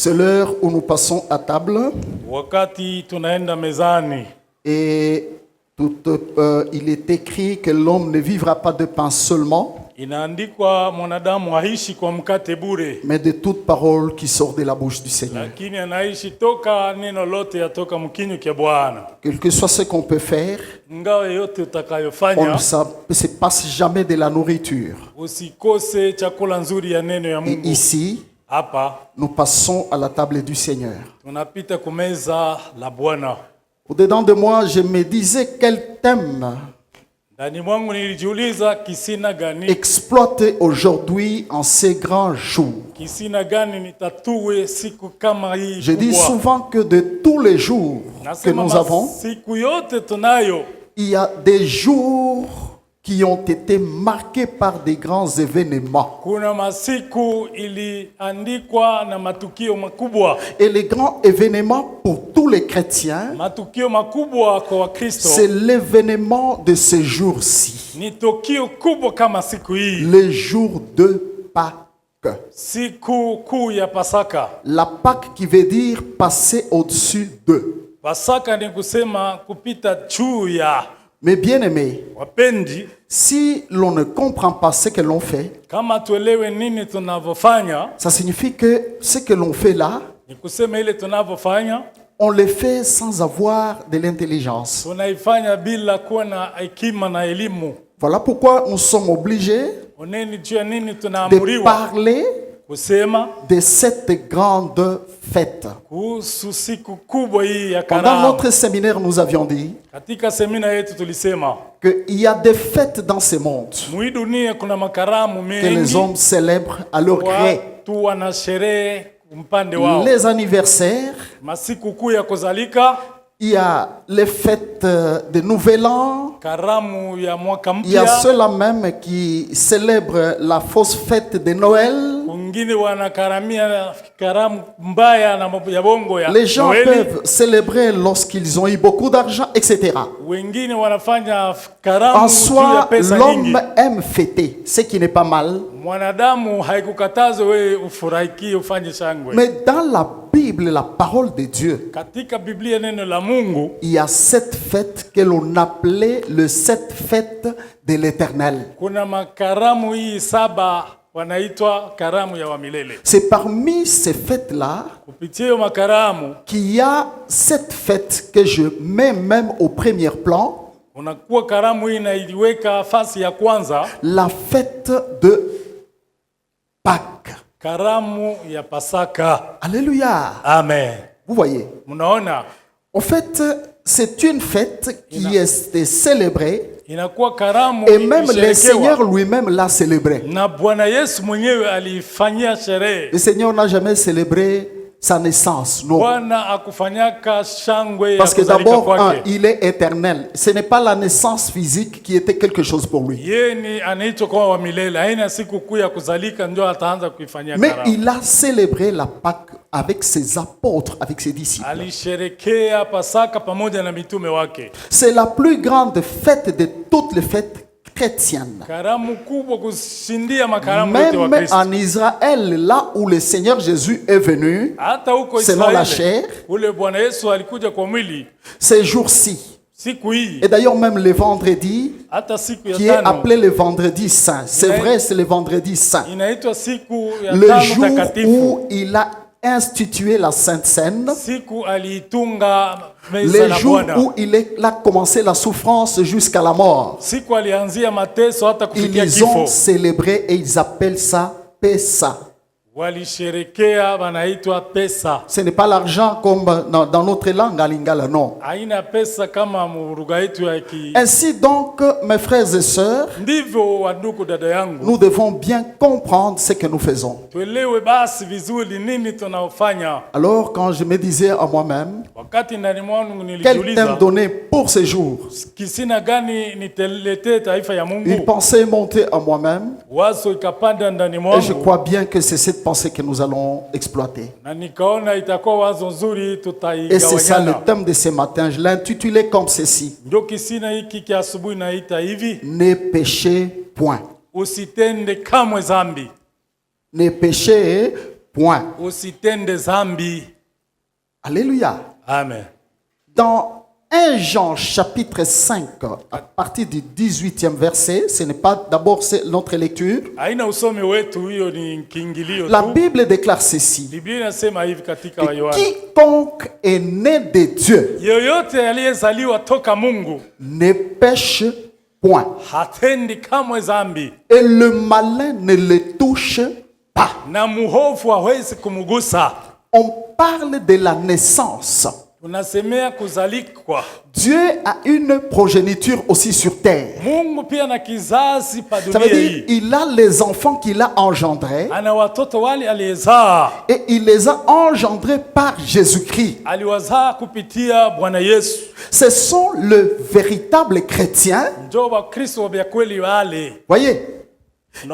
C'est l'heure où nous passons à table. Wakati tunaenda mezani. Et il est écrit que l'homme ne vivra pas de pain seulement, Inaandikwa mwanadamu haishi kwa mkate bure, mais de toute parole qui sort de la bouche du Seigneur. lakini anaishi toka neno lote yatoka mkinywa cha Bwana. Quel que soit ce qu'on peut faire, Ingawa yote on utakayofanya, ne se passe jamais de la nourriture. usikose chakula nzuri ya neno ya Et Mungu. ici, Hapa nous passons à la table du Seigneur. tunapita kumeza la Bwana. Au-dedans de moi, je me disais quel thème Ndani mwangu nilijiuliza kisina gani aujourd'hui en ces grands jours. nitatue siku kama hii Je dis kubwa. souvent que de tous les jours que Nasema nous avons, siku yote tunayo, il y a des jours qui ont été marqués par des grands événements. kuna masiku iliandikwa na matukio makubwa. Et les grands événements pour tous les chrétiens, Matukio makubwa kwa Wakristo c'est l'événement de ces jours-ci, ni tukio kubwa kama siku hii, les jours de Pâques. siku kuu ya Pasaka. La Pâque qui veut dire passer au-dessus d'eux. Pasaka ni kusema kupita juu ya. Mais bien aimés, Wapendi, si l'on ne comprend pas ce que l'on fait, kama tuelewe nini tunavyofanya, ça signifie que ce que l'on fait là, ni kusema ile tunavyofanya on le fait sans avoir de l'intelligence. tunaifanya bila kuwa na hekima na elimu. Voilà pourquoi nous sommes obligés Oneni juu ya nini de tunaamuriwa parler kusema de cette grande fête. kuhusu siku kubwa hii ya Pendant karamu. notre séminaire, nous avions dit Katika semina yetu tulisema qu'il y a des fêtes dans ce monde mwi dunia kuna makaramu que les mengi, hommes célèbrent à leur gré. watu wana sherehe upande wao. Les anniversaires, Masiku kuu ya kuzalika, il y a les fêtes de Nouvel An, karamu ya mwaka il y a mpya, ceux-là même qui célèbrent la fausse fête de Noël. wengine wanakaramia karamu mbaya na mambo ya bongo ya Les gens Noeli. peuvent célébrer lorsqu'ils ont eu beaucoup d'argent, etc. Wengine wanafanya En karamu juu ya soi, pesa nyingi. l'homme aime fêter, ce qui n'est pas mal. Mwanadamu haikukataza wewe ufurahikie ufanye shangwe. Mais dans la Bible, la parole de Dieu, Katika Biblia neno la Mungu il y a cette fête que l'on appelait le sept fêtes de l'Éternel. kuna makaramu hii saba wanaitwa karamu ya wamilele. C'est parmi ces fêtes-là Kupitia hiyo makaramu qu'il y a cette fête que je mets même au premier plan, unakuwa karamu hii inaiweka fasi ya kwanza, la fête de Pâques. karamu ya Pasaka. Alléluia. Amen. Vous voyez, Mnaona en fait, c'est une fête qui est célébrée inakuwa karamu et même le ilisherekewa. Seigneur lui-même l'a célébrée. Na Bwana Yesu mwenyewe alifanyia sherehe. Le Seigneur n'a jamais célébré sa naissance, non. Bwana akufanyaka shangwe ya Parce que kuzalika d'abord, kwake. il est éternel. Ce n'est pas la naissance physique qui était quelque chose pour lui. Yeye ni anaitwa kwa wa milele, haina siku kuu ya kuzalika ndio ataanza kuifanyia Mais karamu. il a célébré la Pâque avec ses apôtres, avec ses disciples. Alisherekea Pasaka pamoja na mitume wake. C'est la plus grande fête de toutes les fêtes chrétiennes. Karamu kubwa kushindia makaramu yote wa Même Kristo. en Israël, là où le Seigneur Jésus est venu, Hata huko selon la Israeli chair, ule Bwana Yesu alikuja kwa mwili ces jours-ci, siku hii, et d'ailleurs même le vendredi, hata siku qui ya est tano appelé le vendredi saint. C'est vrai, c'est le vendredi saint. inaitwa siku ya Le tano jour takatifu. où il a institué la Sainte Seine, Siku aliitunga meza le la jour Bwana. où il a commencé la souffrance jusqu'à la mort. Siku alianzia mateso hata kufikia Ils ont kifo. célébré et ils appellent ça Pessa. Walisherekea wanaitwa pesa. Ce n'est pas l'argent comme dans notre langue à Lingala, non. Haina pesa kama lugha yetu ya ki. Ainsi donc, mes frères et sœurs, Ndivyo wandugu dada yangu, nous devons bien comprendre ce que nous faisons. tuelewe basi vizuri nini tunaofanya. Alors, quand je me disais à moi-même, Wakati ndani mwangu quel thème nilijiuliza donner pour ces jours, kisina gani niteletee taifa ya une Mungu, pensée montait à moi-même, wazo ikapanda ndani et je mwangu crois bien que c'est cette pensée que nous allons exploiter. na nikaona itakuwa wazo nzuri Et c'est ça le tutaigawanyana. thème de ce matin. Je l'ai intitulé comme ceci: Ndio kisina hiki kia asubuhi naita hivi, Ne péchez point. usitende kamwe dhambi. Ne péchez Point. Usitende zambi. Alléluia. Amen. Dans 1 Jean chapitre 5, à partir du 18e verset, ce n'est pas d'abord notre lecture. Haina usomi wetu, hiyo ni kiingilio La tu. Bible déclare ceci. Biblia inasema hivi katika Que Yohana. quiconque est né de Dieu Yoyote aliyezaliwa toka Mungu ne pêche point. hatendi kamwe zambi, Et le malin ne le touche pas. na muhofu hawezi kumugusa. On parle de la naissance. Tunasemea kuzalikwa. Dieu a une progéniture aussi sur terre. Mungu pia na kizazi pa Ça veut dunia dire hii. il a les enfants qu'il a engendrés Ana watoto wale aliyezaa, et il les a engendrés par Jésus-Christ. aliwazaa kupitia Bwana Yesu. Ce sont le véritable chrétiens, Ndio Wakristo vya kweli wale. voyez,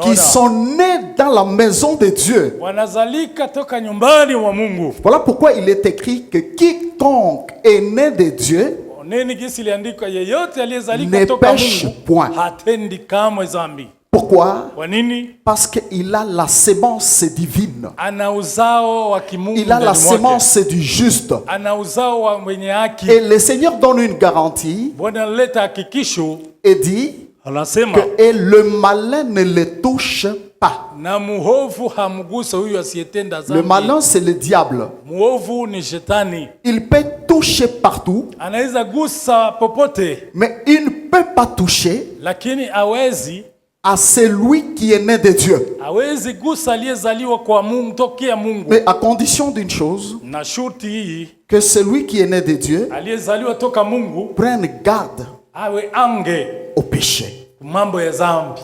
qui sont nés dans la maison de Dieu. Wanazalika toka nyumbani mwa Mungu. Voilà pourquoi il est écrit que quiconque est né de Dieu Neni gisi iliandikwa, yeyote aliyezalika ne toka pêche Mungu point. hatendi kamwe zambi. Pourquoi? Kwa nini? Parce qu'il a la sémence divine. Ana uzao wa kimungu Il a la ndani mwake. sémence du juste. Ana uzao wa mwenye haki. Et le Seigneur donne une garantie Bwana analeta hakikisho, et dit anasema que et le malin ne le touche pas. na muhovu hamgusa huyu asiyetenda Le zambi. malin, c'est le diable. Muovu ni shetani. Il peut toucher partout, Anaweza gusa popote, mais il ne peut pas toucher lakini hawezi à celui qui est né de Dieu. hawezi gusa aliyezaliwa kwa Mungu, tokea Mungu. Mais à condition d'une chose, Na shurti hii, que celui qui est né de Dieu aliyezaliwa toka Mungu prenne garde awe ange au péché. mambo ya zambi.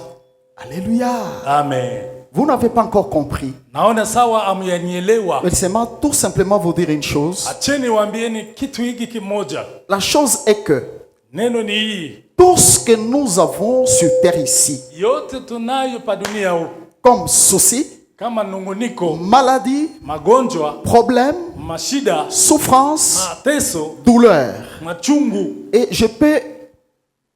Alléluia. Amen. Vous n'avez pas encore compris. Naona sawa amyanielewa. Laissez-moi tout simplement vous dire une chose. Acheni waambieni kitu hiki kimoja. La chose est que Neno ni hii, tout ce que nous avons sur terre ici, yote tunayo pa dunia huu, comme souci, kama nunguniko, maladie, magonjwa, problème, mashida, souffrance, mateso, douleur. machungu, Et je peux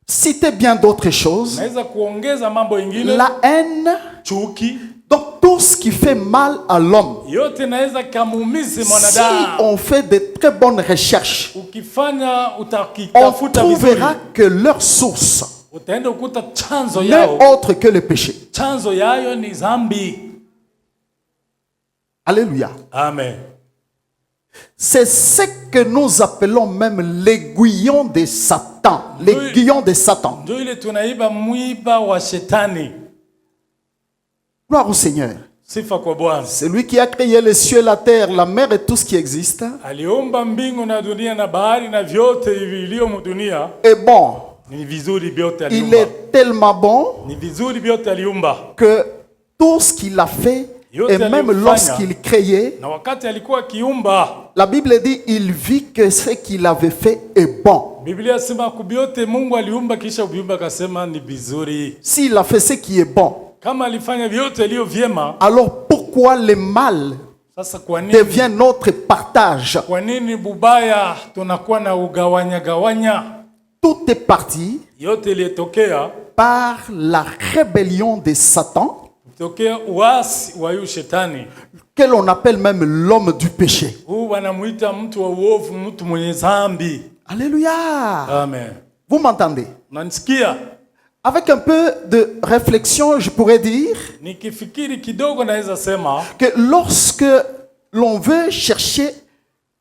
citer bien d'autres choses. naweza kuongeza mambo ingine, La haine, chuki, donc tout ce qui fait mal à l'homme. yote naweza kamuumize Si mwanadamu. on fait de très bonnes recherches, Ukifanya on utakitafuta vizuri, trouvera que leur source utaenda ukuta chanzo n'est yao, autre que le péché. chanzo yayo ni zambi. Alléluia. Amen. C'est ce que nous appelons même l'aiguillon de Satan. L'aiguillon de Satan. Ndio ile tunaiba mwiba wa shetani. Gloire au Seigneur. Sifa kwa Bwana. C'est lui qui a créé les cieux, la terre, la mer et tout ce qui existe. Aliumba mbingu na dunia na bahari na vyote vilivyo dunia. Et bon, Ni vizuri vyote il aliumba. est tellement bon Ni vizuri vyote aliumba. que tout ce qu'il a fait, et même lorsqu'il créait, Na wakati alikuwa akiumba, la Bible dit il vit que ce qu'il avait fait est bon. Biblia inasema kubyote Mungu aliumba kisha ubiumba akasema ni vizuri. S'il a fait ce qui est bon, Kama alifanya vyote iliyo vyema, alors pourquoi le mal sasa kwa nini devient notre partage? kwa nini bubaya tunakuwa na ugawanya gawanya? Tout est parti Yote iliyotokea par la rébellion de Satan, tokea uasi wa yu shetani. que l'on appelle même l'homme du péché. Huu wanamuita mtu wa uovu, mtu mwenye dhambi. Alléluia. Amen. Vous m'entendez? Unanisikia? Avec un peu de réflexion, je pourrais dire Nikifikiri kidogo naweza sema que lorsque l'on veut chercher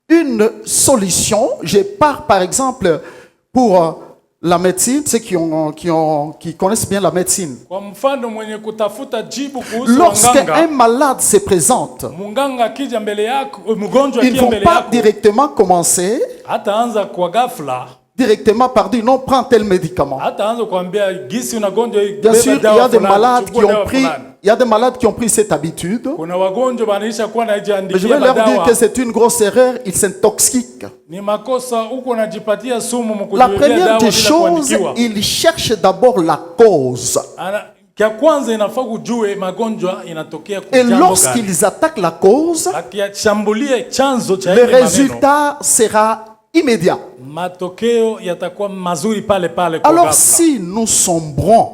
une solution, je pars par exemple pour la médecine, ceux qui connaissent bien la médecine. kwa mfano mwenye kutafuta jibu kuhusu Lorsque un wanganga, malade se présente, munganga akija mbele yako, mgonjwa ils ne akija vont mbele pas yako, directement commencer, hataanza kwa ghafla, directement par dire non, prends tel médicament. hataanza kuambia gisi unagonjwa hii, Bien beba sûr, il y dawa a des fulani, malades qui chukua dawa ont pris, fulani. il y a des malades qui ont pris cette habitude. Kuna wagonjwa wanaisha kuwa Mais je najiandikia vais leur dire madawa. que c'est une grosse erreur, ils s'intoxiquent. Ni makosa huko unajipatia sumu La mkujiwekea première dawa des bila choses, kuandikiwa. ils cherchent d'abord la cause. Kia kwanza inafaa kujue magonjwa inatokea kwa Et jambo gani. lorsqu'ils attaquent la cause, Akishambulia chanzo cha le ile maneno, résultat sera immédiat. matokeo yatakuwa mazuri pale pale kwa Alors ghafla. si nous sombrons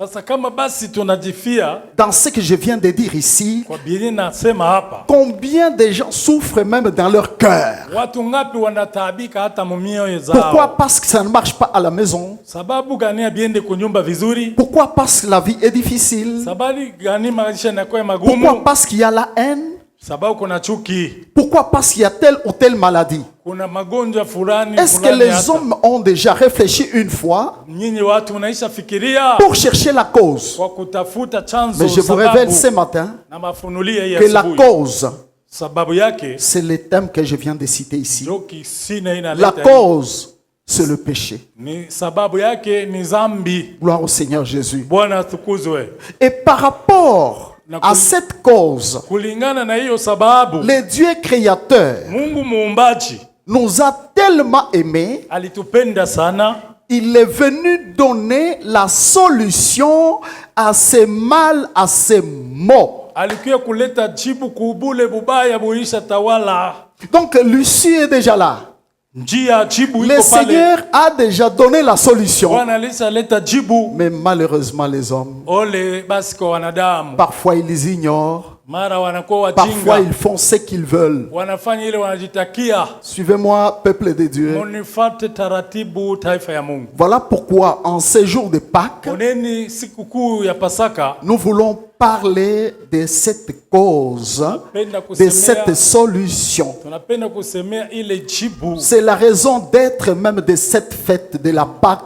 Sasa kama basi tunajifia dans ce que je viens de dire ici, kwa bili nasema hapa, combien de gens souffrent même dans leur cœur. watu ngapi wanataabika hata mumioyo Pourquoi? zao? Parce que ça ne marche pas à la maison. Sababu gani biende kunyumba vizuri? Pourquoi? Parce que la vie est difficile. Sababu gani maisha yanakuwa Pourquoi? magumu? Parce qu'il y a la haine. Sababu kuna chuki, Pourquoi? Parce qu'il y a telle ou telle maladie. kuna magonjwa fulani Est-ce que fulani. les Hata hommes ont déjà réfléchi une fois nyinyi watu unaisha fikiria pour chercher la cause? kwa kutafuta chanzo, Mais je vous révèle ce sababu matin na mafunulia hii que la asubuhi. cause, Sababu yake c'est le thème que je viens de citer ici. ndio kisina La inaleta cause, c'est le péché. ni sababu yake ni zambi. Gloire au Seigneur Jésus. Bwana atukuzwe. Et par rapport à cette cause, Kulingana na hiyo sababu, le Dieu créateur Mungu muumbaji nous a tellement aimés, alitupenda sana, il est venu donner la solution à ces mal, à ces maux. alikuwa kuleta jibu kubule bubaya buisha tawala. Donc l'issue est déjà là. Njia jibu Le iko pale. Seigneur a déjà donné la solution. Bwana alishaleta jibu. Mais malheureusement les hommes, Ole basi kwa wanadamu, parfois ils ignorent, mara wanakuwa parfois wajinga, ils font ce qu'ils veulent. wanafanya ile wanajitakia. Suivez-moi, peuple de Dieu. Munifate taratibu, taifa ya Mungu. Voilà pourquoi en ces jours de Pâques, Oneni sikukuu ya Pasaka, nous voulons parler de cette cause, tunapenda de cette kusemea, solution. tunapenda kusemea ile jibu. C'est la raison d'être même de cette fête de la Pâque.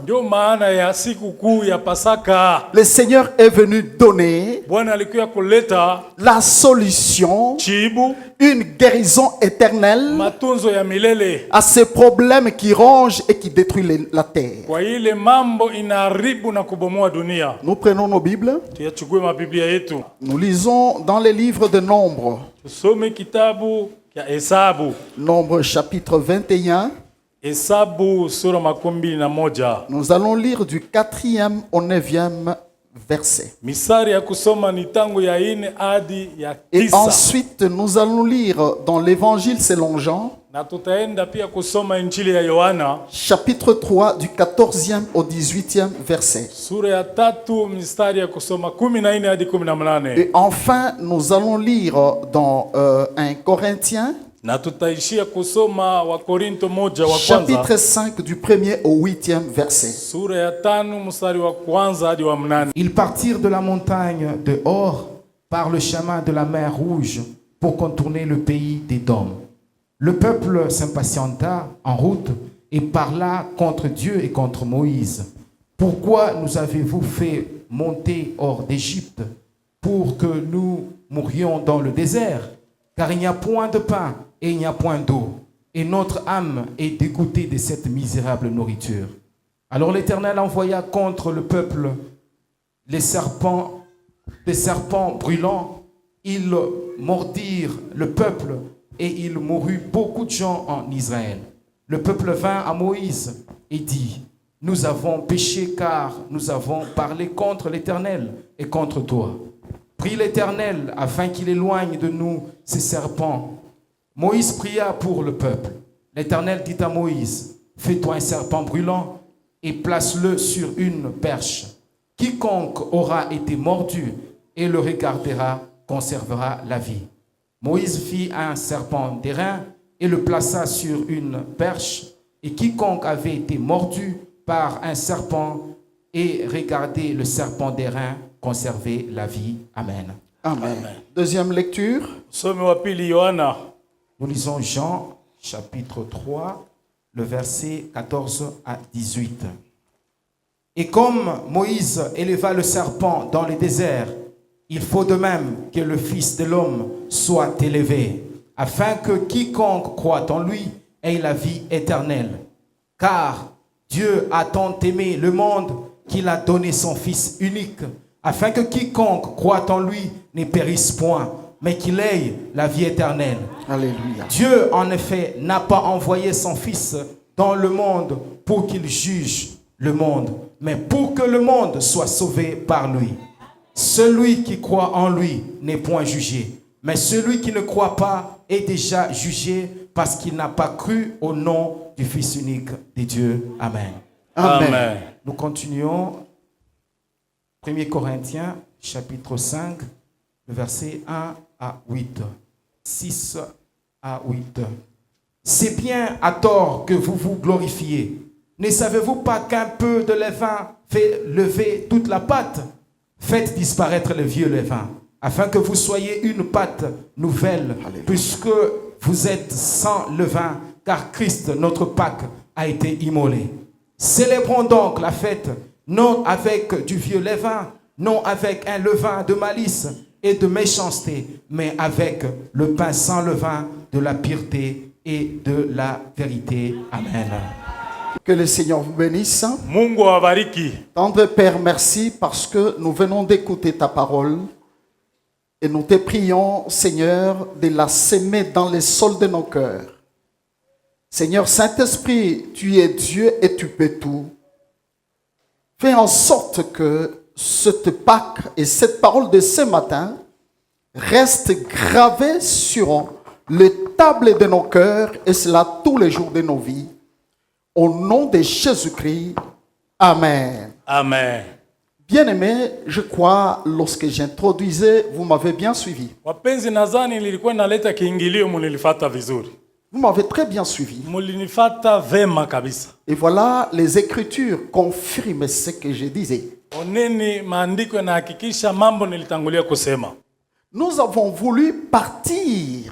Ndio maana ya sikukuu ya Pasaka. Le Seigneur est venu donner Bwana alikuwa kuleta la solution, jibu, une guérison éternelle matunzo ya milele à ces problèmes qui rongent et qui détruisent la terre. kwa ile mambo inaharibu na kubomoa dunia. Nous prenons nos Bibles, Tuyachukue mabiblia yetu, nous lisons dans les livres de Nombre, tusome kitabu cha Hesabu. Nombre chapitre 21. Hesabu sura 21. Nous allons lire du 4e au 9e verset. Misari ya kusoma ni tangu ya 4 hadi ya Et 9. ensuite, nous allons lire dans l'évangile selon Jean, Na tutaenda pia kusoma injili ya Yohana chapitre 3 du 14e au 18e verset. sura ya 3 mistari ya kusoma 14 hadi 18. Et enfin, nous allons lire dans 1 Corinthiens, Na tutaishia kusoma wa Korinto 1 wa kwanza chapitre 5 du 1er au 8e verset. sura ya 5 mstari wa kwanza hadi wa 8. Ils partirent de la montagne de Hor par le chemin de la mer Rouge pour contourner le pays d'Édom. Le peuple s'impatienta en route et parla contre Dieu et contre Moïse. Pourquoi nous avez-vous fait monter hors d'Égypte pour que nous mourions dans le désert? Car il n'y a point de pain et il n'y a point d'eau, et notre âme est dégoûtée de cette misérable nourriture. Alors l'Éternel envoya contre le peuple des serpents brûlants. Ils mordirent le peuple et il mourut beaucoup de gens en Israël. Le peuple vint à Moïse et dit: Nous avons péché car nous avons parlé contre l'Éternel et contre toi. Prie l'Éternel afin qu'il éloigne de nous ces serpents. Moïse pria pour le peuple. L'Éternel dit à Moïse: Fais-toi un serpent brûlant et place-le sur une perche. Quiconque aura été mordu et le regardera conservera la vie. Moïse fit un serpent d'airain et le plaça sur une perche, et quiconque avait été mordu par un serpent et regardait le serpent d'airain conservait la vie. Amen. Amen. Deuxième lecture. Somo wa pili Yohana Nous lisons Jean chapitre 3, le verset 14 à 18. Et comme Moïse éleva le serpent dans le désert, il faut de même que le Fils de l'homme soit élevé, afin que quiconque croit en lui ait la vie éternelle. Car Dieu a tant aimé le monde qu'il a donné son Fils unique, afin que quiconque croit en lui ne périsse point, mais qu'il ait la vie éternelle. Alléluia. Dieu, en effet, n'a pas envoyé son Fils dans le monde pour qu'il juge le monde, mais pour que le monde soit sauvé par lui. Celui qui croit en lui n'est point jugé, mais celui qui ne croit pas est déjà jugé parce qu'il n'a pas cru au nom du Fils unique de Dieu. Amen. Amen. Amen. Nous continuons 1 Corinthiens, chapitre 5, versets 1 à 8. 6 à 8. C'est bien à tort que vous vous glorifiez. Ne savez-vous pas qu'un peu de levain fait lever toute la pâte? Faites disparaître le vieux levain, afin que vous soyez une pâte nouvelle, Alléluia. puisque vous êtes sans levain, car Christ, notre Pâque, a été immolé. Célébrons donc la fête, non avec du vieux levain, non avec un levain de malice et de méchanceté, mais avec le pain sans levain de la pureté et de la vérité. Amen. Que le Seigneur vous bénisse. Mungu awabariki. Tendre Père, merci parce que nous venons d'écouter ta parole et nous te prions, Seigneur, de la semer dans les sols de nos cœurs. Seigneur Saint-Esprit, tu es Dieu et tu peux tout. Fais en sorte que cette Pâque et cette parole de ce matin reste gravée sur les tables de nos cœurs et cela tous les jours de nos vies. Au nom de Jésus-Christ, Amen. Amen. Bien-aimés, je crois, lorsque j'introduisais, vous m'avez bien suivi. Wapenzi, nadhani nilikuwa naleta kiingilio, mulinifuata vizuri, Vous m'avez très bien suivi. mulinifuata vema kabisa. Et voilà, les Écritures confirment ce que je disais. Oneni, maandiko yanahakikisha mambo nilitangulia kusema. Nous avons voulu partir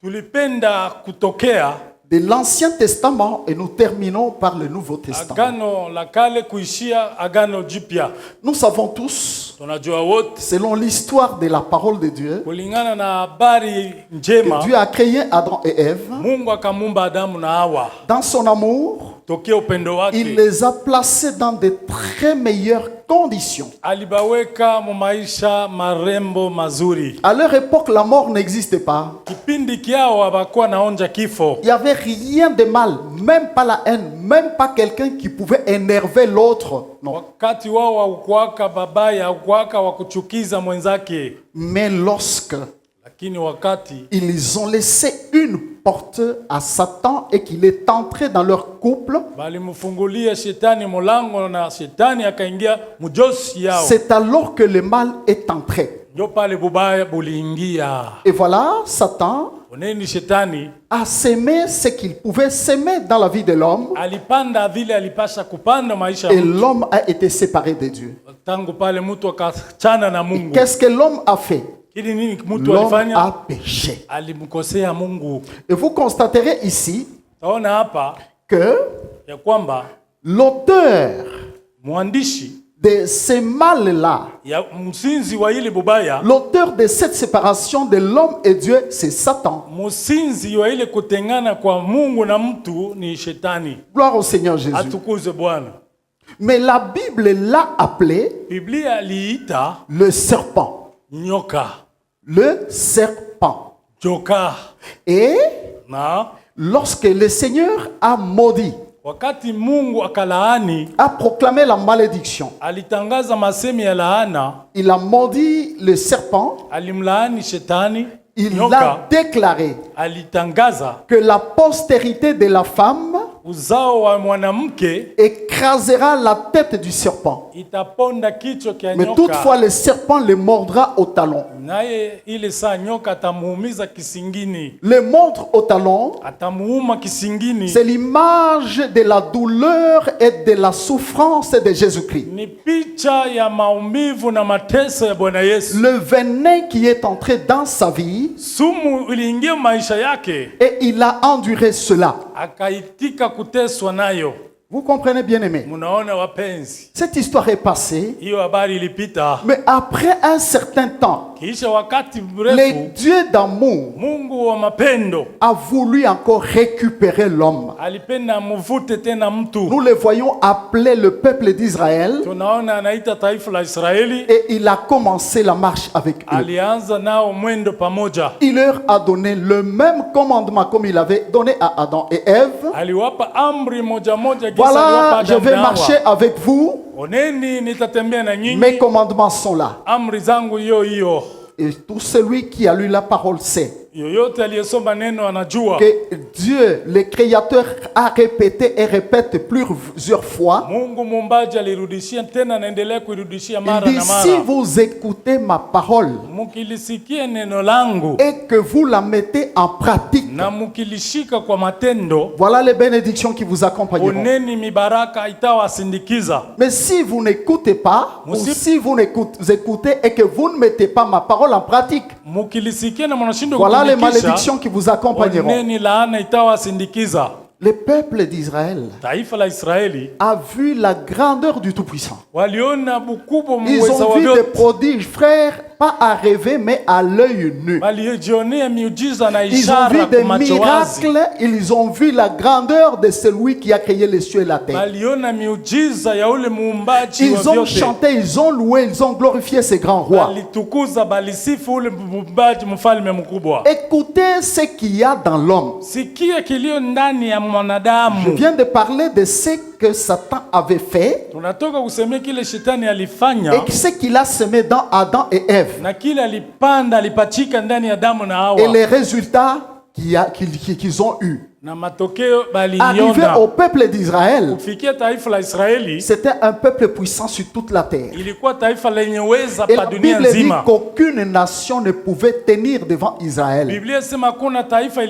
Tulipenda kutokea de l'Ancien Testament et nous terminons par le Nouveau Testament. agano la kale kuishia agano jipya. Nous savons tous, Tunajua wote selon l'histoire de la parole de Dieu, kulingana na habari que njema, Dieu a créé Adam et Ève. Mungu akamuumba Adamu na Hawa. Dans son amour, Tokea upendo wake il les a placés dans de très meilleures conditions. alibaweka mu maisha marembo mazuri. À leur époque, la mort n'existait pas. Kipindi kyao habakuwa naonja kifo. Il n'y avait rien de mal, même pas la haine, même pas quelqu'un qui pouvait énerver l'autre. Non. Wakati wao haukuwaka babaya, haukuwaka wa kuchukiza mwenzake, Mais lorsque lakini wakati ils ont laissé une porte à Satan et qu'il est entré dans leur couple, balimfungulia shetani mulango na shetani akaingia mujosi yao, c'est alors que le mal est entré. ndio pale bubaya buliingia. Et voilà, Satan Oneni, shetani a sémé ce qu'il pouvait s'aimer dans la vie de l'homme alipanda vile alipasha kupanda maisha et ya mtu. l'homme a été séparé de Dieu. Tangu pale mtu akachana na Mungu. Qu'est-ce que l'homme a fait? Ili nini mtu L'homme alifanya? a péché. Alimkosea Mungu. Et vous constaterez ici Taona hapa que ya kwamba l'auteur mwandishi de ce mal-là, ya msinzi wa ile bubaya, l'auteur de cette séparation de l'homme et Dieu, c'est Satan. msinzi wa ile kutengana kwa Mungu na mtu ni shetani. Gloire au Seigneur Jésus. Atukuze Bwana. Mais la Bible l'a appelé Biblia liita le serpent. nyoka, Le serpent. joka. Et Na lorsque le Seigneur a maudit, wakati Mungu akalaani, a proclamé la malédiction, alitangaza masemi ya laana, il a maudit le serpent, alimlaani shetani, il nyoka. a déclaré Alitangaza que la postérité de la femme uzao wa mwanamke écrasera la tête du serpent. itaponda kichwa kia Mais nyoka. toutefois, le serpent le mordra au talon. Naye ile saa nyoka atamuumiza kisingini, Le mordre au talon, atamuuma kisingini. c'est l'image de la douleur et de la souffrance de Jésus-Christ. Ni picha ya maumivu na mateso ya Bwana Yesu. Le venin qui est entré dans sa vie Sumu iliingia maisha yake, et il a enduré cela. akaitika kuteswa nayo. Vous comprenez, bien aimé? Munaona wapenzi, Cette histoire est passée, hiyo habari ilipita. mais après un certain temps, Kisha wakati le mrefu, Dieu d'amour Mungu wa mapendo a voulu encore récupérer l'homme. alipenda muvute tena mtu. Nous le voyons appeler le peuple d'Israël Tunaona anaita taifa la Israeli, et il a commencé la marche avec eux. alianza nao mwendo pamoja. Il leur a donné le même commandement comme il avait donné à Adam et Ève. Aliwapa amri moja moja gisa Voilà, aliwapa je Adamu vais na Hawa. marcher avec vous. Oneni, nitatembea na Mes nyinyi, commandements sont là. amri zangu hiyo hiyo. Et tout celui qui a lu la parole sait Yoyote aliyesoma neno anajua que Dieu, le Créateur, a répété et répète plusieurs fois. Mungu muumbaji alirudishia tena naendelea kuirudishia Il mara dit, na si mara. vous écoutez ma parole Mukilisikia neno langu et que vous la mettez en pratique, na mukilishika kwa matendo, voilà les bénédictions qui vous accompagneront. oneni mibaraka itawasindikiza. Mais si vous n'écoutez pas, ou Musi- si vous écoutez et que vous ne mettez pas ma parole en pratique, Mukilisikia na mnashindwa voilà les kutumikisha, malédictions qui vous accompagneront. oneni laana itawasindikiza. Le peuple d'Israël Taifa la Israeli a vu la grandeur du Tout-Puissant. waliona bukubwa Ils muweza ont wa vu des vyote, prodiges, frères, pas à rêver, mais à l'œil nu. walijionea miujiza na Ils ont ishara vu des kwa macho wazi, miracles, ils ont vu la grandeur de celui qui a créé les cieux et la terre. waliona miujiza ya ule muumbaji wa Ils ont vyote, chanté, ils ont loué, ils ont glorifié ces grands rois. balitukuza balisifu ule muumbaji mfalme mkubwa. Écoutez ce qu'il y a dans l'homme. Sikia kilio ndani ya Je mwanadamu. viens de parler de ce que Satan avait fait Tunatoka kusemea kile shetani alifanya et ce qu'il a semé dans Adam et Ève. na kile alipanda alipachika ndani ya damu na Et Hawa, les résultats qu'ils ont eus. na matokeo Arrivé baliona. au peuple d'Israël, Kufikia taifa la Israeli, c'était un peuple puissant sur toute la terre. ilikuwa taifa lenye weza Et pa la dunia Bible dit nzima. qu'aucune nation ne pouvait tenir devant Israël. Biblia sema kuna taifa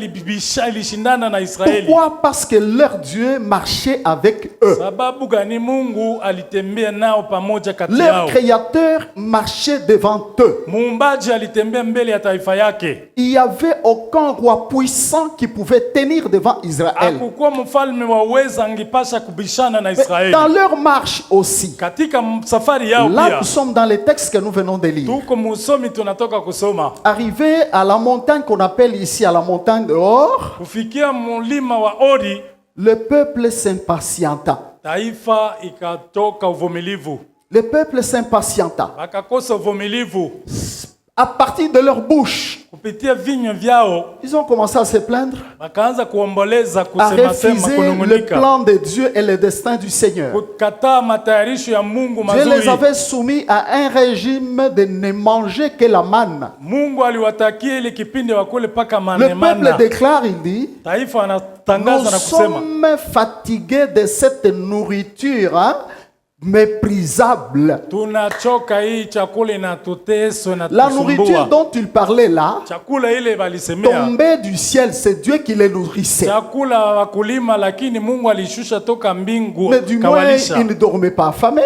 ilishindana na Israeli. Pourquoi? Parce que leur Dieu marchait avec eux. Sababu gani? Mungu alitembea nao pamoja kati Leur yao. Créateur marchait devant eux. Muumbaji alitembea mbele ya taifa yake. Il n'y avait aucun roi puissant qui pouvait tenir devant Israël. Hakukuwa mfalme wa uweza angepasha kubishana na Mais Israeli. dans leur marche aussi, Katika safari yao là pia nous sommes dans les textes que nous venons de lire. tuko musomi tunatoka kusoma. Arrivé à la montagne qu'on appelle ici à la montagne de Hor, Kufikia mulima wa Ori, le peuple s'impatienta. taifa ikatoka uvumilivu. Le peuple s'impatienta. Wakakosa uvumilivu. À partir de leur bouche, Kupitia vinywa vyao ils ont commencé à se plaindre, wakaanza kuomboleza, à kusema sema, refuser le kunungunika, plan de Dieu et le destin du Seigneur. kukataa matayarisho ya Mungu Dieu les mazuri. avait soumis à un régime de ne manger que la manne. Mungu aliwatakia ile kipindi wakule paka Le peuple manemana. déclare, il dit, Taifa nous anatangaza na kusema, sommes fatigués de cette nourriture méprisable. tunachoka hii chakula inatuteswa na La nourriture tusumbua. dont il parlait là, Chakula ile balisemea tombait du ciel, c'est Dieu qui les nourrissait. chakula wakulima, lakini Mungu alishusha toka mbingu Mais du moins, kawalisha. ils ne dormaient pas affamés,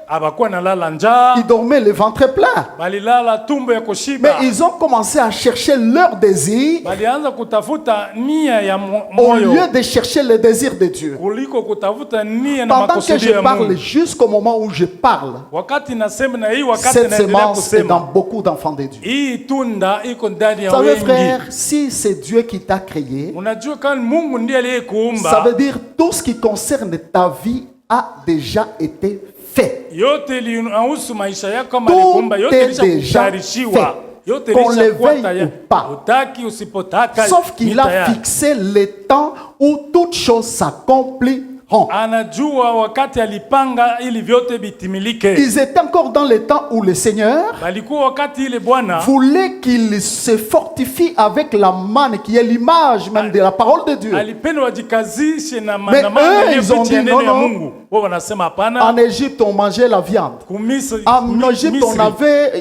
Abakuwa nalala njaa, ils dormaient le ventre plein. balilala tumbo ya Mais kushiba. ils ont commencé à chercher leur désir Balianza kutafuta nia ya au moyo lieu de chercher le désir de Dieu. kuliko kutafuta nia na Pendant que makusudi je ya parle, Mungu. jusqu'au moment où je parle, Wakati nasema na hii, wakati cette naendelea semence est dans kusema, beaucoup d'enfants de Dieu. hii tunda iko ndani Vous ya savez, wengi. frère, si c'est Dieu qui t'a créé, Unajua kama Mungu ndiye ça aliyekuumba, veut dire tout ce qui concerne ta vie a déjà été fait. yote linahusu maisha yako kama Tout alikuumba, yote est déjà ilishakutayarishiwa, fait. yote Qu'on le ilishakuwa veuille tayari. ou pas. Utaki usipotaka, Sauf ni qu'il a tayari. fixé le temps où toutes choses s'accompliront. Anajua wakati alipanga ili vyote bitimilike. Ils étaient encore dans le temps où le Seigneur Balikuwa wakati ile Bwana voulait qu'ils se fortifient avec la manne qui est l'image même de la parole de Dieu. alipenda wajikazishe na Mais maana eux, ils ont dit, neno ya non, non. Mungu. Wao wanasema hapana. En Égypte, on mangeait la viande. Kumisri, En Égypte,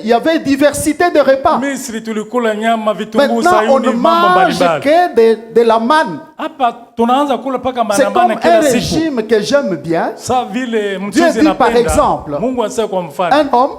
il y avait diversité de repas. Misri tulikula nyama, vitunguu, Maintenant, on sayuni, ne mambo mange mbalimbali. que de la manne. Hapa tunaanza kula paka C'est comme manamana un kila siku. régime que j'aime bien. Sa vile Dieu mchuzi dit par napenda. exemple, Mungu anasema kwa mfano, Un homme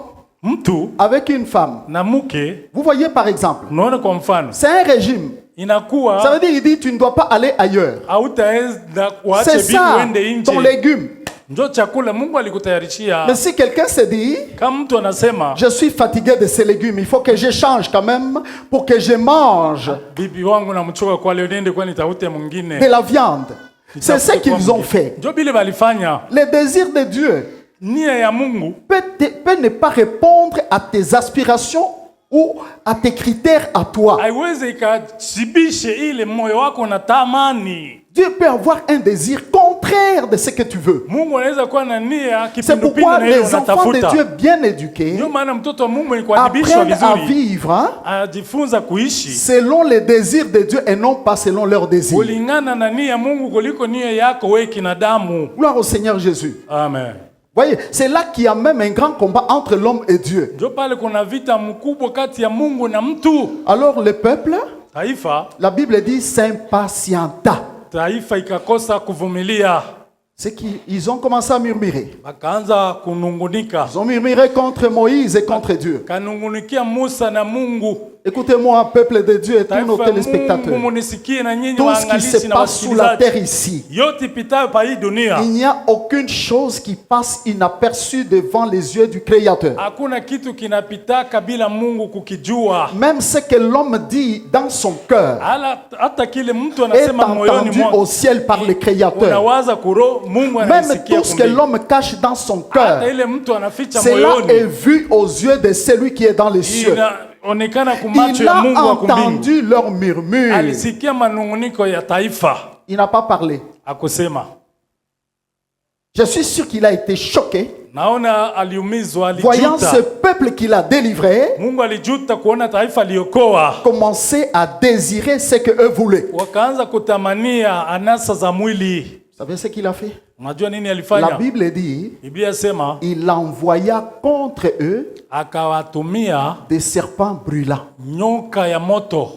mtu avec une femme. na mke, Vous voyez par exemple, unaona kwa mfano, c'est un régime. Ça inakuwa veut dire, il dit, tu ne dois pas aller ailleurs. hautaenda kuache C'est vitu ça, uende ton nje. légume. Ndio chakula Mungu alikutayarishia. Mais si quelqu'un se dit, Kama mtu anasema, je suis fatigué de ces légumes, il faut que je change quand même pour que je mange bibi wangu namchoka kwa leo, niende kwa nitaute mwingine. de la viande. C'est ce qu'ils ont fait. Ndio bile balifanya. Le désir de Dieu Nia ya Mungu peut ne pas répondre à tes aspirations ou à tes critères à toi. haiwezi ikashibishe ile moyo wako unatamani. Dieu peut avoir un désir contraire de ce que tu veux. Mungu anaweza kuwa na nia C'est kipindupindu pourquoi na ile les enfants de unatafuta. Dieu bien éduqués Ndio maana mtoto wa Mungu ni kuadibishwa apprennent à vizuri, vivre ajifunza kuishi selon les désirs de Dieu et non pas selon leurs désirs. kulingana na nia ya Mungu kuliko nia yako wewe kinadamu. Gloire au Seigneur Jésus. Amen. Voyez, c'est là qu'il y a même un grand combat entre l'homme et Dieu. Ndio pale kuna vita mkubwa kati ya Mungu na mtu. Alors le peuple, Taifa la Bible dit, s'impatienta. taifa ikakosa kuvumilia, C'est qu'ils ont commencé à murmurer. wakaanza kunungunika, Ils ont murmuré contre Moïse et contre Dieu. kanungunikia Musa na Mungu. Écoutez-moi, peuple de Dieu et tous nos Taifa Mungu téléspectateurs. munisikie na nyinyi Tout ce qui waangalizi se na passe sous la terre wasikilizaji. ici, Yote ipitayo pa hii dunia, il n'y a aucune chose qui passe inaperçue devant les yeux du Créateur. hakuna kitu kinapitaka bila Mungu kukijua. Même ce que l'homme dit dans son cœur Hata kile mtu est anasema moyoni entendu mwake, au ciel par le Créateur. unawaza kuro, Mungu Même anasikia tout ce que kumbi. l'homme cache dans son Hata cœur, ile mtu anaficha cela est moyoni, vu aux yeux de celui qui est dans les cieux. inaonekana kumacho Il ya a Mungu wa kumbingu. entendu leur murmure. Alisikia manunguniko ya taifa, Il n'a pas parlé. akusema. Je suis sûr qu'il a été choqué, Naona aliumizwa, voyant ce alijuta. peuple qu'il a délivré Mungu alijuta kuona taifa liokoa, commencer à désirer ce qu'eux voulaient. wakaanza kutamania anasa za mwili. Vous savez ce qu'il a fait? Unajua nini La alifanya? Bible dit, Biblia sema il envoya contre eux akawatumia des serpents brûlants. nyoka ya moto.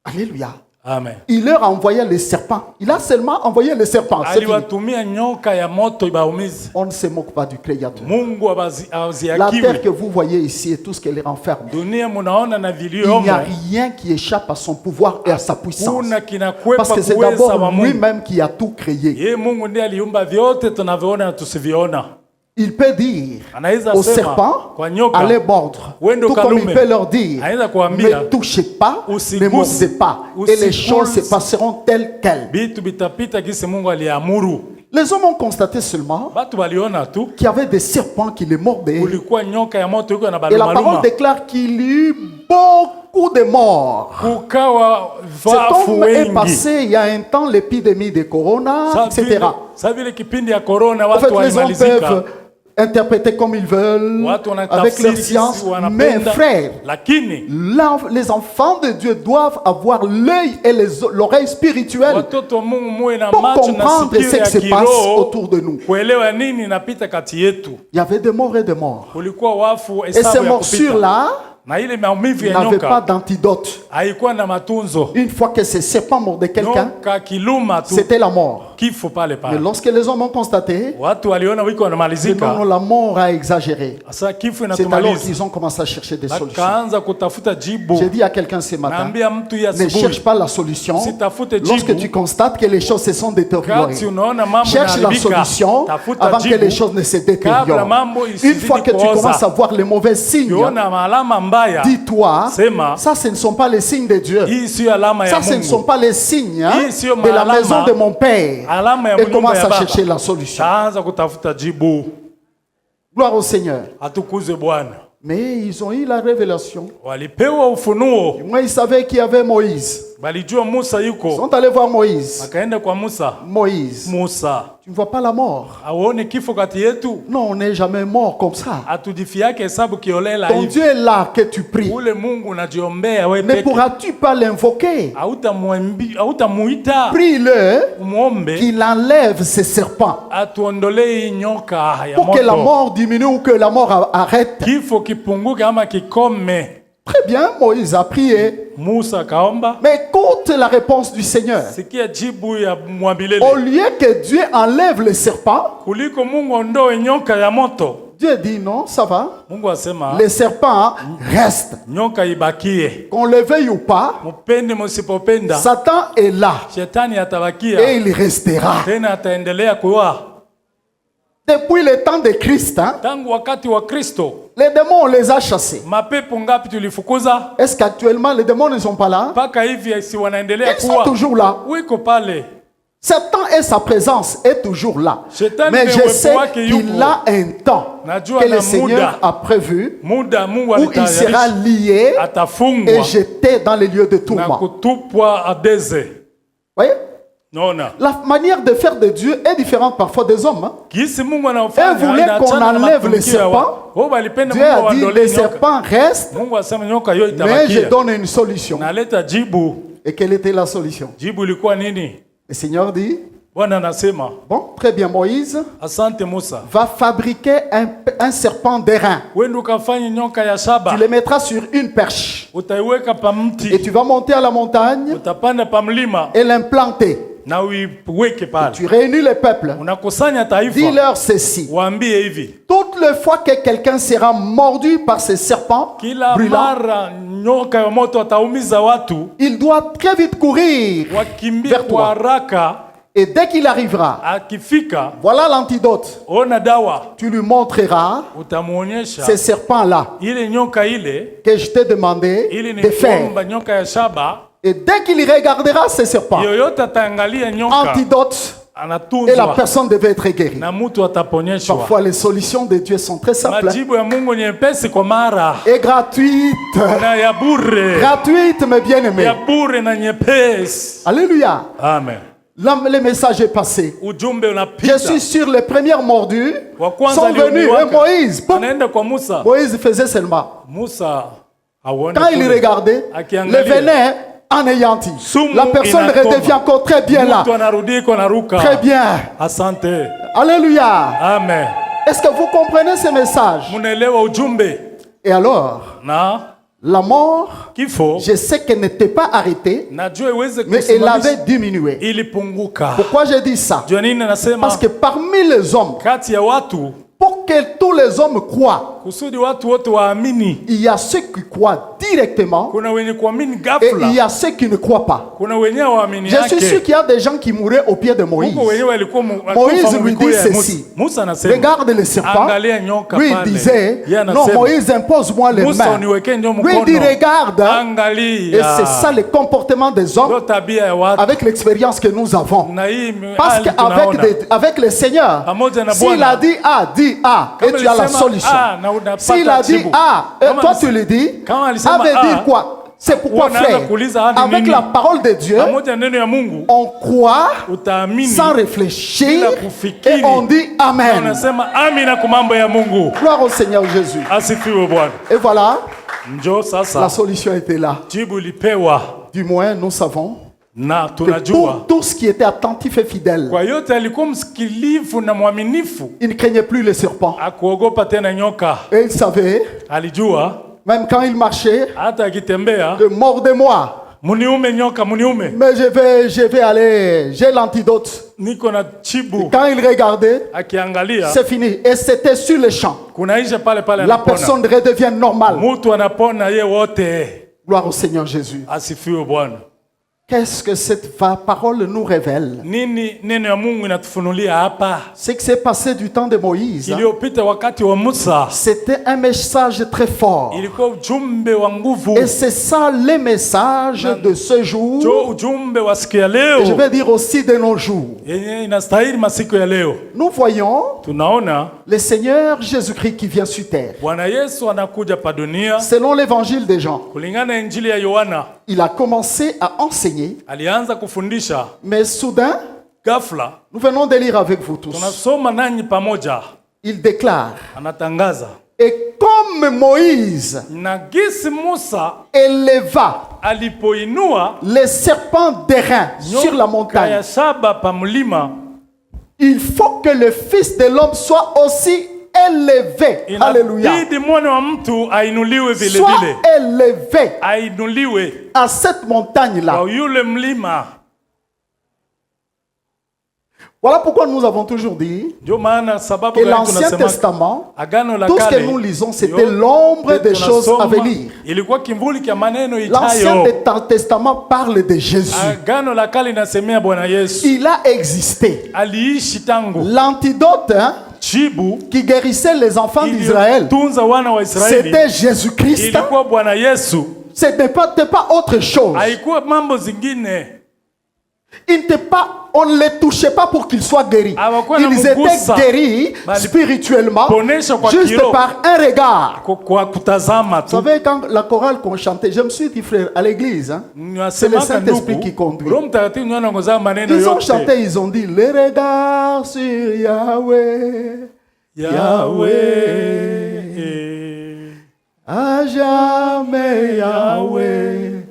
Alléluia. Amen. Il leur envoyait les serpents. Il a seulement envoyé les serpents. C'est fini. Aliwatumia nyoka ya moto ibaumize. On ne se moque pas du Créateur. Mungu La terre awaziakiwe. que vous voyez ici et tout ce qu'elle renferme, Dunia munaona na il n'y a viliomo, rien qui échappe à son pouvoir et à sa puissance. kuna kinakwepa Parce que c'est kuweza wa d'abord Mungu. lui-même qui a tout créé. Yeye Mungu ndiye aliumba vyote tunavyoona na tusiviona. Il peut dire Anaweza aux sema serpents, kwa nyoka, allez mordre. Wendo Tout comme il kalume. peut leur dire, Anaweza kuambia, ne touchez pas, usiguse, ne mordez pas. Et les choses se usiguse. passeront telles quelles. Vitu vitapita gisi Mungu aliamuru. Les hommes ont constaté seulement Batu waliona tu qu'il y avait des serpents qui les mordaient. kulikuwa nyoka ya moto iko na Et la parole balumaluma. déclare qu'il y eut beaucoup de morts. Kukawa Cet vafu homme est wengi. passé il y a un temps l'épidémie de Corona, etc. Sa vile kipindi ya corona En watu fait, les hommes walimalizika. peuvent interpréter comme ils veulent, Watu avec wanatafsiri leur science. sisi Mais wanapenda. frère, Lakini les enfants de Dieu doivent avoir l'œil et l'oreille spirituelle watoto wa Mungu muwe na pour macho na comprendre ce sikio qui ya se passe kiroho autour de nous. kuelewa nini inapita kati yetu. Il y avait des morts et des morts. Kulikuwa wafu Et ces hesabu ya kupita. morsures-là Na ile maumivu ya n'avaient pas nyoka d'antidote. haikuwa na matunzo. Une fois que ces serpents mordaient quelqu'un, Nyoka kiluma tu c'était la mort. kifo pale Mais pale. lorsque les hommes ont constaté Watu waliona wiko que non, wanamalizika. la mort a exagéré, Sasa kifo c'est alors inatumaliza. qu'ils ont commencé à chercher des solutions. Akaanza kutafuta jibu. J'ai dit à quelqu'un ce matin, Naambia mtu ya ne cherche asubuhi. pas la solution Usitafute lorsque jibu. tu constates que les choses se sont détériorées. Kati unaona mambo Cherche la yanaharibika, solution tafuta avant que jibu. les choses ne se Kabla détériorent. mambo Une isizidi fois que tu kuoza. commences à voir les mauvais signes, Ukiona alama mbaya, dis-toi, sema ça ce ne sont pas les signes de Dieu. hii sio alama ya Ça ce ne sont Mungu. pas les signes Hii sio de la maalama. maison de mon père. Alama ya Et nyumba commence ya à baba. chercher la solution. Taanza kutafuta jibu. Gloire au Seigneur. Atukuzwe Bwana. Mais ils ont eu la révélation. Walipewa ufunuo, Moi, ils savaient qu'il y avait Moïse. walijua Musa Ils yuko, sont allés voir Moïse. akaenda kwa Musa. Moïse, Musa, tu ne vois pas la mort. auone kifo kati yetu, Non, on n'est jamais mort comme ça. atujifiake hesabu kiolela Ton hivi. Dieu est là que tu pries. Ule Mungu unajiombea wewe Ne peke. pourras-tu pas l'invoquer? Hautamuita Prie-le umuombe qu'il enlève ces serpents atuondolee nyoka ya pour que la moto, mort diminue ou que la mort arrête. kifo kipunguke ama kikome. Très bien, Moïse a prié. Musa kaomba, Mais écoute la réponse du Seigneur. sikia jibu ya mwabilele. Au lieu que Dieu enlève les serpents, Kuliko Mungu ondoe nyoka ya moto, Dieu dit non, ça va. Mungu asema Les serpents restent. nyoka ibakie. Qu'on le veuille ou pas, Mupende musipopenda, Satan est là shetani et atabakia il restera. tena, ataendelea kuwa. Depuis le temps de Christ, hein, Tangu wakati wa Kristo, les démons, on les a chassés. mapepo ngapi tulifukuza? Est-ce qu'actuellement les démons ne sont pas là? Mpaka hivi si wanaendelea Ils sont kuwa toujours là. wiko pale. Satan et sa présence est toujours là. Shetani Mais ni je uwepo sais wake qu'il yupo. a un temps Najua que na le Seigneur muda. a prévu Muda Mungu où il sera alitayarisha lié atafungwa et jeté dans les lieux de na tourment. kutupwa adeze. Voyez? Naona La manière de faire de Dieu est différente parfois des hommes. Hein. kisi Mungu Et anafanya voulait qu'on inaachana na enlève les matukio ya serpents. watu. Wao walipenda Dieu Mungu a dit aondolee les nyoka. serpents restent, Mungu asema nyoka hiyo mais je itabakia. donne une solution. Naleta jibu. Et quelle était la solution? Jibu ilikuwa nini? Le Seigneur dit, Bwana anasema, bon, très bien, Moïse asante Musa. va fabriquer un serpent d'airain. Wende ukafanye nyoka ya Tu shaba. le mettras sur une perche. Utaiweka pa Et mti. tu vas monter à la montagne Utapanda pa mlima et l'implanter. na uiweke pale. Tu réunis le peuple. Unakusanya taifa. Dis-leur ceci. Waambie hivi. Toutes les fois que quelqu'un sera mordu par ces serpents Kila brûlants, mara nyoka ya moto ataumiza watu, il doit très vite courir wakimbie vers kwa toi. haraka. Et dès qu'il arrivera, Akifika, voilà l'antidote. ona dawa, Tu lui montreras utamuonyesha ces serpents-là ile nyoka ile, que je t'ai demandé ili de faire. nikuomba nyoka ya shaba. Et dès qu'il regardera ces serpents, Yoyote ataangalia nyoka antidote, et la anatunzwa personne devait être guérie. na mtu ataponyeshwa. Parfois, les solutions de Dieu sont très simples Majibu ya Mungu ni nyepesi kwa mara et gratuites. na ya bure, Gratuites, mes bien-aimés. ya bure na nyepesi. Alléluia. Amen. Là, le message est passé. Ujumbe Je unapita. suis sûr, les premières mordus Wa kwanza sont venus. aliuliwaka. Et Moïse, boum, Anaenda kwa Musa. Moïse faisait seulement. Musa aone Quand il kule. regardait, le Akiangalia. venin anéanti. Sumu La personne inakoma. redevient encore très bien là. Mtu anarudi iko naruka. Très bien. Asante. Alléluia. Amen. Est-ce que vous comprenez ce message? Munaelewa ujumbe Et alors, na la mort, kifo. je sais qu'elle n'était pas arrêtée, Najua iweze mais elle avait kusimamisha diminué. ilipunguka. Pourquoi je dis ça? Jua nini nasema? Parce que parmi les hommes, Kati ya watu pour que tous les hommes croient, kusudi watu wote waamini, il y a ceux qui croient directement kuna wenye kuamini et ghafla, il y a ceux qui ne croient pas. kuna wenye waamini Je suis sûr yake. qu'il y a des gens qui mouraient au pied de Moïse. Huko wenye walikuwa Moïse lui dit ceci. Musa anasema, Regarde les serpents. angalia nyoka Lui, il pale. disait, Yeye non, anasema, Moïse, impose-moi les Musa mains. uniwekee ndio Lui, il dit, mkono. regarde. Et Angalia. c'est ça le comportement des hommes Ndio tabia ya watu. avec l'expérience que nous avons. Na hii Parce hali tunaona. qu'avec le Seigneur, Pamoja na s'il Bwana. a dit A, dis A, et Kama tu as la alisema solution. A, na unapata S'il a dit jibu. A, et Kama toi alise- tu le dis, kama A alisema veut A, dire quoi? C'est pourquoi, unaanza frère, kuuliza hadi avec nini? la parole de Dieu, Pamoja na neno ya Mungu on croit utaamini sans réfléchir bila kufikiri. et on dit Na Amen. unasema amina kwa mambo ya Mungu. Gloire au Seigneur Jésus. Asifiwe Bwana. Et voilà, Njoo la sasa, solution était là. jibu lipewa Du moins, nous savons na que tunajua pour tous qui étaient attentifs et fidèles, kwa yote alikuwa msikilivu na mwaminifu, ils ne craignaient plus les serpents. akuogopa tena nyoka. Et ils savaient, Alijua même quand ils marchaient, hata akitembea, que mordez-moi, muniume nyoka, muniume, mais je vais aller, j'ai l'antidote. niko na chibu. Quand ils regardaient, Akiangalia c'est fini. Et c'était sur le champ. kunaisha pale pale, La anapona. personne redevient normale. Mutu anapona ye wote. Gloire au Seigneur Jésus. Asifiwe Bwana. Qu'est-ce que cette parole nous révèle? Nini neno ya Mungu inatufunulia hapa? Ce qui s'est passé du temps de Moïse, Iliyopita wakati wa Musa c'était un message très fort. ilikuwa ujumbe wa nguvu. Et c'est ça le message de ce jour. Jo ujumbe wa siku ya Et je leo vais dire aussi de nos jours. yenye inastahili masiku ya leo. Nous voyons Tunaona le Seigneur Jésus-Christ qui vient sur terre. Bwana Yesu anakuja pa dunia Selon l'évangile de Jean, kulingana na Injili ya Yohana. il a commencé à enseigner, Alianza kufundisha, mais soudain, ghafla nous venons de lire avec vous tous. tunasoma nanyi pamoja, Il déclare, anatangaza et comme Moïse na gisi Musa éleva alipoinua les serpents d'airain sur la nyoka montagne, ya shaba pa mlima, il faut que le Fils de l'homme soit aussi élevé. Alléluia. inabidi mwana wa mtu ainuliwe vile Soit vile, élevé ainuliwe à cette montagne-là. kwa yule mlima. Voilà pourquoi nous avons toujours dit Ndio maana sababu que gani l'Ancien tunasema Testament, agano la tout ce que kale nous lisons, c'était yote l'ombre des choses à tunasoma, venir. ilikuwa kimvuli kya maneno L'Ancien itayo. Testament parle de Jésus. Agano la kale inasemea Bwana Yesu Il a existé. aliishi tangu. L'antidote Chibu qui guérissait les enfants d'Israël, iliyotunza wana wa Israeli c'était Jésus-Christ. ilikuwa Bwana Yesu, Ce n'était pas autre chose. haikuwa mambo zingine. Il n'était pas on ne les touchait pas pour qu'ils soient guéris. Hawakuwa Ils wanamugusa. étaient guéris Bali spirituellement ponesha kwa juste kiroho. par un regard. Kwa kutazama Vous tu. savez, quand la chorale qu'on chantait, je me suis dit, frère, à l'église, hein, c'est le Nasemaka Saint-Esprit ndugu, qui conduit. Roho Mtakatifu ndio anaongoza maneno Ils ont yote. chanté, ils ont dit, les regards sur Yahweh, Yahweh. à jamais Yahweh,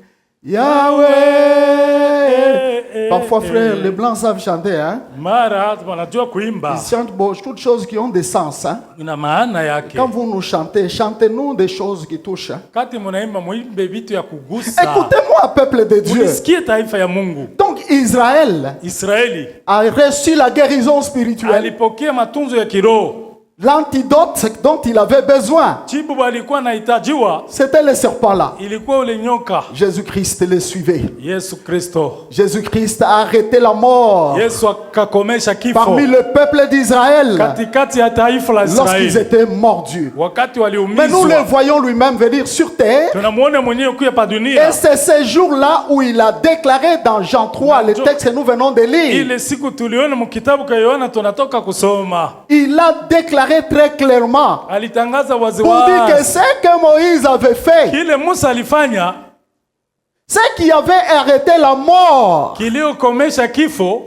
Yahweh. Parfois, frère, les blancs savent chanter, hein. Mara wanajua kuimba. Ils chantent toutes choses qui ont des sens, hein. Ina maana yake. Quand vous nous chantez, chantez-nous des choses qui touchent, hein. Kati munaimba muimbe vitu ya kugusa. Écoutez-moi, peuple de Dieu. Munisikie taifa ya Mungu. Donc, Israël Israeli a reçu la guérison spirituelle, alipokea matunzo ya kiroho. l'antidote dont il avait besoin. Jibu walikuwa nahitajiwa C'était le serpent-là. ilikuwa ule nyoka. Jésus-Christ les suivait. Yesu Kristo. Jésus-Christ a arrêté la mort Yesu akakomesha kifo parmi le peuple d'Israël katikati ya taifa la lorsqu'ils Israeli. étaient mordus. Wakati Mais nous le waliumizwa, voyons lui-même venir sur terre. tunamuona mwenyewe kuya pa Et dunia. c'est ce jour-là où il a déclaré dans Jean 3, le texte que nous venons de lire. Ile siku tuliona mkitabu kwa Yohana tunatoka kusoma. Il a déclaré très clairement Alitangaza pour dire que waziwazi ce que Moïse avait fait, kile Musa alifanya ce qui avait arrêté la mort, kiliokomesha kifo,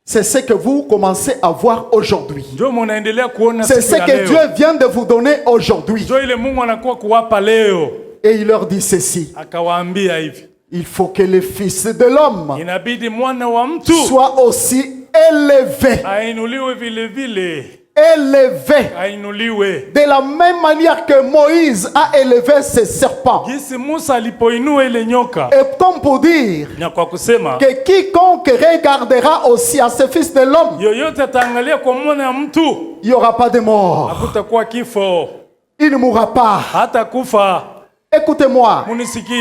c'est ce que vous commencez à voir aujourd'hui. ndio munaendelea kuona C'est siku ce ya que leo. Dieu vient de vous donner aujourd'hui. Ndio ile Mungu anakuwa kuwapa leo. Et il leur dit ceci: Akawaambia hivi, il faut que le Fils de l'homme inabidi mwana wa mtu soit aussi élevé. ainuliwe vile vile, Élevé. ainuliwe De la même manière que Moïse a élevé ses serpents. jinsi Musa alipoinua ile nyoka. Et comme pour dire Na kwa kusema que quiconque regardera aussi à ce Fils de l'homme, yoyote ataangalia kwa mwana wa mtu il n'y aura pas de mort. hakutakuwa kifo, Il ne mourra pas. hata kufa. Écoutez-moi. Munisikie,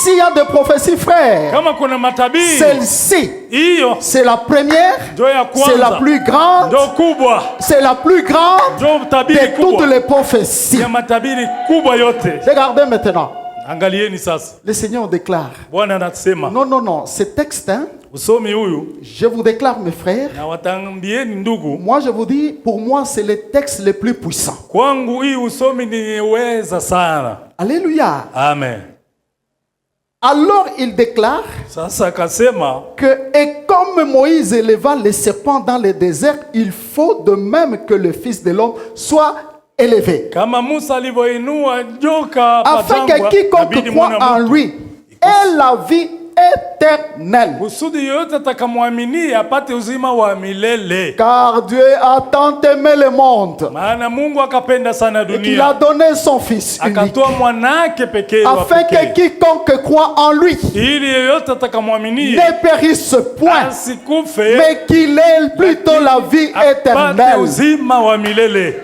S'il y a des prophéties, frères, kama kuna matabiri, celle-ci, hiyo c'est la première, ndio ya c'est la kwanza, plus grande, ndio kubwa, c'est la plus grande ndio tabiri de toutes kubwa les prophéties. ya matabiri kubwa yote. Regardez maintenant. Angalieni sasa, Le Seigneur déclare. Bwana anasema, Non, non, non. Ce texte, hein, usomi huyu je vous déclare, mes frères, na watambieni ndugu, moi je vous dis, pour moi, c'est le texte le plus puissant. kwangu hii usomi niweza sana. Alléluia. Amen. Alors il déclare Sasa akasema, que, et comme Moïse éleva les serpents dans le désert, il faut de même que le Fils de l'homme soit élevé, kama Musa alivyoinua joka afin que quiconque croit en lui ait la vie éternelle. kusudi yoyote atakamwaminia apate uzima wa milele. Car Dieu a tant aimé le monde Maana Mungu akapenda sana et qu'il a dunia donné son Fils unique, akatoa mwanake pekee wa afin que pekee, quiconque croit en lui ili yeyote atakamwaminia ne périsse point, asikufe, mais qu'il ait plutôt la vie apate éternelle. uzima wa milele.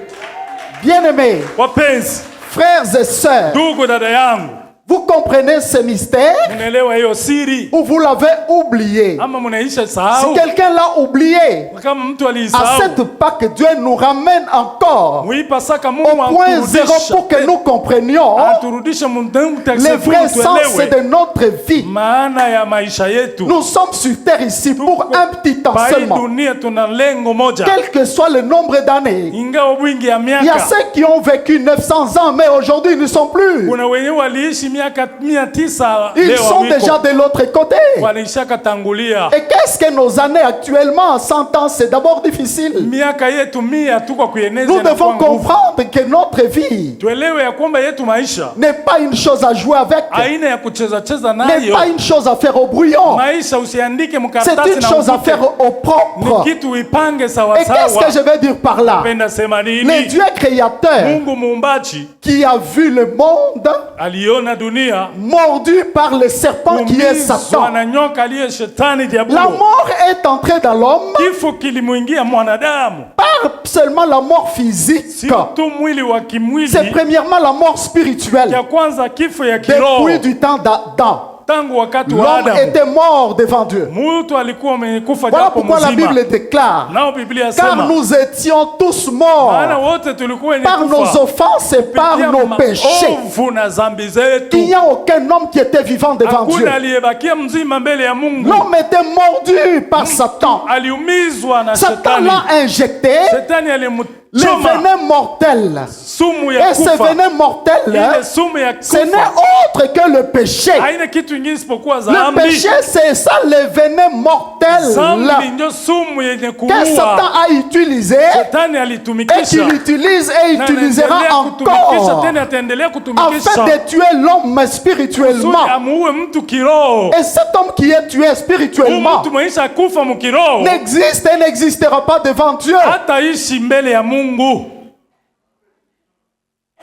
Bien-aimés, Wapenzi, frères et sœurs, ndugu, dada yangu, vous comprenez ce mystère munaelewa hiyo siri ou vous l'avez oublié? ama munaisha Si sahau? quelqu'un l'a oublié, Kama mtu à aliisahau, cette Pâque, Dieu nous ramène encore muipasaka au Mungu point zéro pour que nous comprenions aturudishe le vrai sens de notre vie. maana ya maisha yetu. Nous sommes sur terre ici pour un petit temps Pa hii seulement. dunia tuna lengo moja, Quel que soit le nombre d'années, ingawa wingi ya il y a miaka. ceux qui ont vécu 900 ans, mais aujourd'hui ils ne sont plus. Kuna wenye waliishi miaka 900 Ils leo sont hawiko. déjà de l'autre côté. Walishaka tangulia. Et qu'est-ce que nos années actuellement, 100 ans, c'est d'abord difficile. Miaka yetu 100 tu kwa kueneza Nous inakuwa devons nguvu. comprendre que notre vie Tuelewe ya kwamba yetu maisha n'est pas une chose à jouer avec, aina ya kucheza cheza n'est nayo. pas une chose à faire au brouillon. Maisha usiandike C'est mkaratasi une na chose à uvute. faire au propre. Ni kitu uipange Et sawa qu'est-ce que sawa. je vais dire par là? Penda sema Le nini? Dieu créateur Mungu muumbaji qui a vu le monde aliona dunia mordu par le serpent qui est umizwa Satan. na nyoka aliye shetani La diabolo. mort est entrée dans l'homme Kifo kilimuingia mwanadamu, par seulement la mort physique. sio tu mwili wa kimwili. C'est premièrement la mort spirituelle Ya kwanza kifo ya kiroho depuis du temps d'Adam. tangu wakati wa l'homme Adamu était mort devant Dieu. mtu alikuwa amekufa Voilà japo pourquoi la mzima. Bible déclare, Nao Biblia car yasema nous étions tous maana morts wote tulikuwa wenye par nos kufa offenses et par kupitia nos péchés. maovu na dhambi Il zetu. n'y a aucun homme qui était vivant devant Dieu. Hakuna aliyebakia mzima mbele ya Mungu. L'homme était mordu par Satan. Aliumizwa na Satan shetani. l'a injecté Shetani le alimchoma venin mortel. sumu ya Et ce kufa. venin mortel, Ile sumu ya ce n'est kufa autre que le péché. haina kitu ingine isipokuwa Le dhambi. péché, c'est ça, le venin mortel Dhambi ndio sumu yenye que Satan kuua. a utilisé Shetani et alitumikisha qu'il utilise et na utilisera anaendelea kutumikisha encore tena, ataendelea afin kutumikisha de tuer l'homme kusudi spirituellement. amuue mtu kiroho. Et cet homme qui est tué Huyu spirituellement mtu maisha kufa mkiroho n'existe et n'existera pas devant Dieu. hataishi mbele ya Mungu.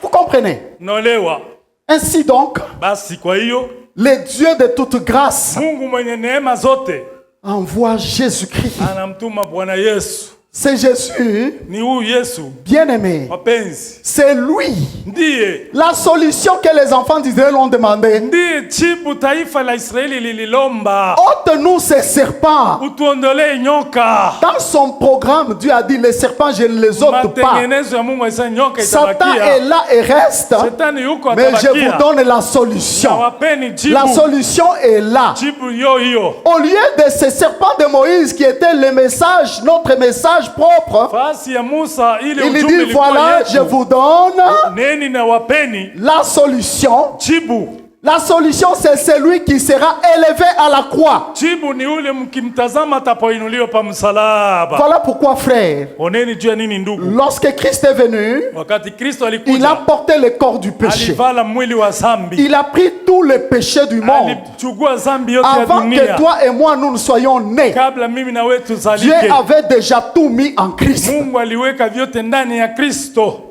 Vous comprenez? Naelewa? Ainsi donc, Basi kwa hiyo le Dieu de toute grâce Mungu mwenye neema zote envoie Jésus-Christ. anamtuma Bwana Yesu. C'est Jésus, Ni huyu Yesu bien-aimé. wapenzi, C'est lui. ndiye La solution que les enfants d'Israël ont demandé. ndiye jibu taifa la Israeli lililomba, Ôte-nous ces serpents. utuondolee nyoka. Dans son programme, Dieu a dit, les serpents, je ne les ôte pas. Matengenezo ya Mungu asa nyoka Satan est itabakia. là et reste, Shetani yuko mais je vous atabakia. donne la Na solution. wapeni La jibu. solution est là. Jibu hiyo. Au lieu de ces serpents de Moïse qui étaient le message, notre message propre, Fasi ya Musa ile il ujumbe dit, ilikuwa voilà, je yetu. vous donne Neni na wapeni la solution. jibu. La solution, c'est celui qui sera élevé à la croix. Jibu ni ule mkimtazama atapoinuliwa pa msalaba. Voilà pourquoi, frère, Oneni juu ya nini ndugu? lorsque Christ est venu, Wakati Kristo il a alikuja, porté le corps du péché. alivala mwili wa zambi. Il a pris tous les péchés du monde. Alichukua zambi yote ya Avant que dunia. toi et moi, nous ne soyons nés, Kabla mimi na wewe Dieu tuzalike, avait déjà tout mis en Christ. Mungu aliweka vyote ndani ya Kristo.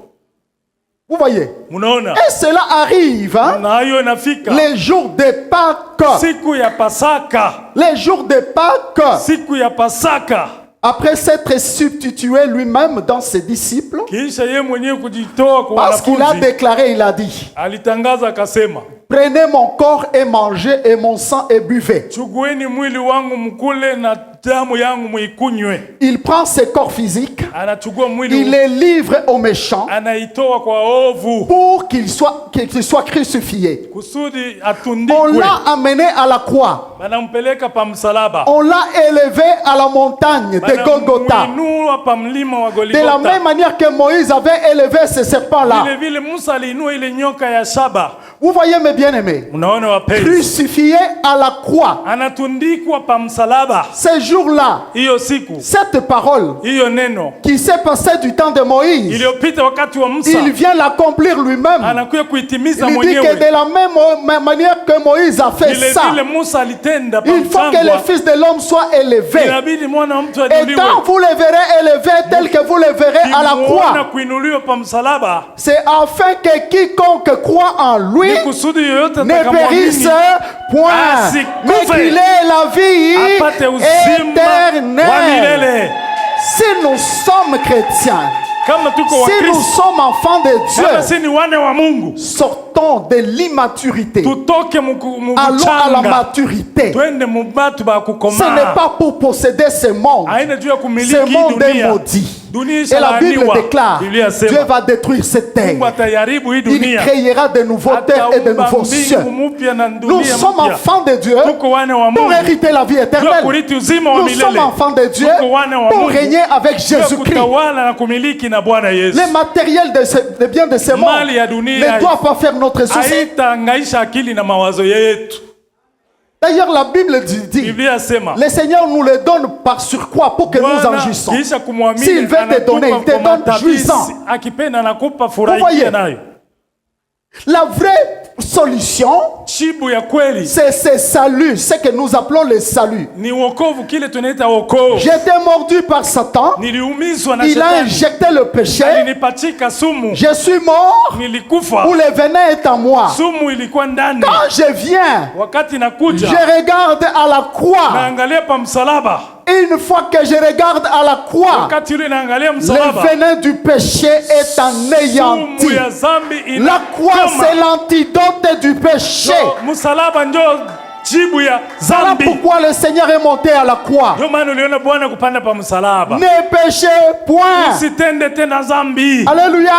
Vous voyez? Munaona? Et cela arrive, hein, Na hiyo inafika les jours de Pâques. siku ya Pasaka. Les jours de Pâques, Siku ya Pasaka. après s'être substitué lui-même dans ses disciples, Kisha yeye mwenyewe kujitoa kwa parce qu'il a wanafunzi, déclaré, il a dit, alitangaza akasema, prenez mon corps et mangez et mon sang et buvez. chukueni mwili wangu mkule na damu yangu muikunywe. Il prend ses corps physiques, Anachukua il mwili, les livre aux méchants anaitoa kwa ovu pour qu'il soit crucifié. kusudi On atundikwe. l'a amené à la croix. Banampeleka pa msalaba, On l'a élevé à la montagne de Golgotha. banamuinua pa mlima wa De la même Golgotha. manière que Moïse avait élevé ce serpent-là. Vile vile Musa aliinua ile nyoka ya shaba. Vous voyez mes bien-aimés, Unaona wapenzi, crucifié à la croix. anatundikwa pa msalaba. Ce jour-là, Hiyo siku, cette parole hiyo neno qui s'est passée du temps de Moïse, iliyopita wakati wa Musa, il vient l'accomplir lui-même. anakuja kuitimiza Il dit que mwenyewe. de la même manière que Moïse a fait Vile ça, vile Musa alitenda pa il faut que le mchangwa. Fils de l'homme soit élevé. Inabidi mwana wa mtu Et ainuliwe. quand vous le verrez élevé tel que vous le verrez à la Kimuona croix, kuinuliwa pa msalaba, c'est afin que quiconque croit en lui ni kusudi yoyote ne périsse atakayeamini point, asikufe, mais qu'il ait la vie apate uzima wa éternelle. milele. Si nous sommes chrétiens, Kama tuko wa si nous Kristo, sommes enfants de kama Dieu, si ni wane wa Mungu, sortons de l'immaturité, tutoke allons à la mubuchanga, maturité. twende mubatu ba Ce n'est kukomaa. pas pour posséder ce monde. Haina juu ya Ce kumiliki monde est dunia. maudit. Dunia Et la Bible ishalaaniwa. déclare, Biblia Dieu yasema va détruire cette Mungu terre. atayaribu hii Il dunia. créera de nouveaux terres et de Ataumba nouveaux cieux. mbingu mpya na Nous dunia sommes mpya. enfants de Dieu Tuko wane wa pour Mungu. hériter la vie Juu ya éternelle. kurithi uzima wa Nous sommes milele. enfants de Dieu Tuko wane wa pour Mungu. régner avec Juu ya Jésus-Christ. kutawala na kumiliki na Bwana Yesu. Les matériels des biens de ce monde Mali ya dunia ne doivent pas faire notre souci. haitahangaisha akili na mawazo yetu. D'ailleurs, la Bible dit, Biblia yasema le Seigneur nous le donne par surcroît pour que nous en Bwana jouissons. kisha kumwamini S'il veut te donner, il te anatupa kwa donne matabisi. jouissant. Akipenda anakupa Vous voyez? furahikia nayo. La vraie solution, Jibu ya kweli c'est ce salut, ce que nous appelons le salut. ni wokovu, kile tunaita wokovu. J'étais mordu par Satan, Niliumizwa na il a shetani, injecté le péché, alinipachika sumu, je suis mort, nilikufa, où le venin est en moi. sumu ilikuwa ndani. Quand je viens, Wakati nakuja je regarde à la croix. naangalia pa msalaba, Une fois que je regarde à la croix, wakati ule naangalia le msalaba, venin du péché est anéanti. sumu ya zambi La croix, c'est inakoma. l'antidote du péché. Msalaba ndio jibu ya Voilà zambi. pourquoi le Seigneur est monté à la croix. Ndio maana uliona Bwana kupanda pa msalaba. Ne péchez point. Usitende tena zambi. Alléluia.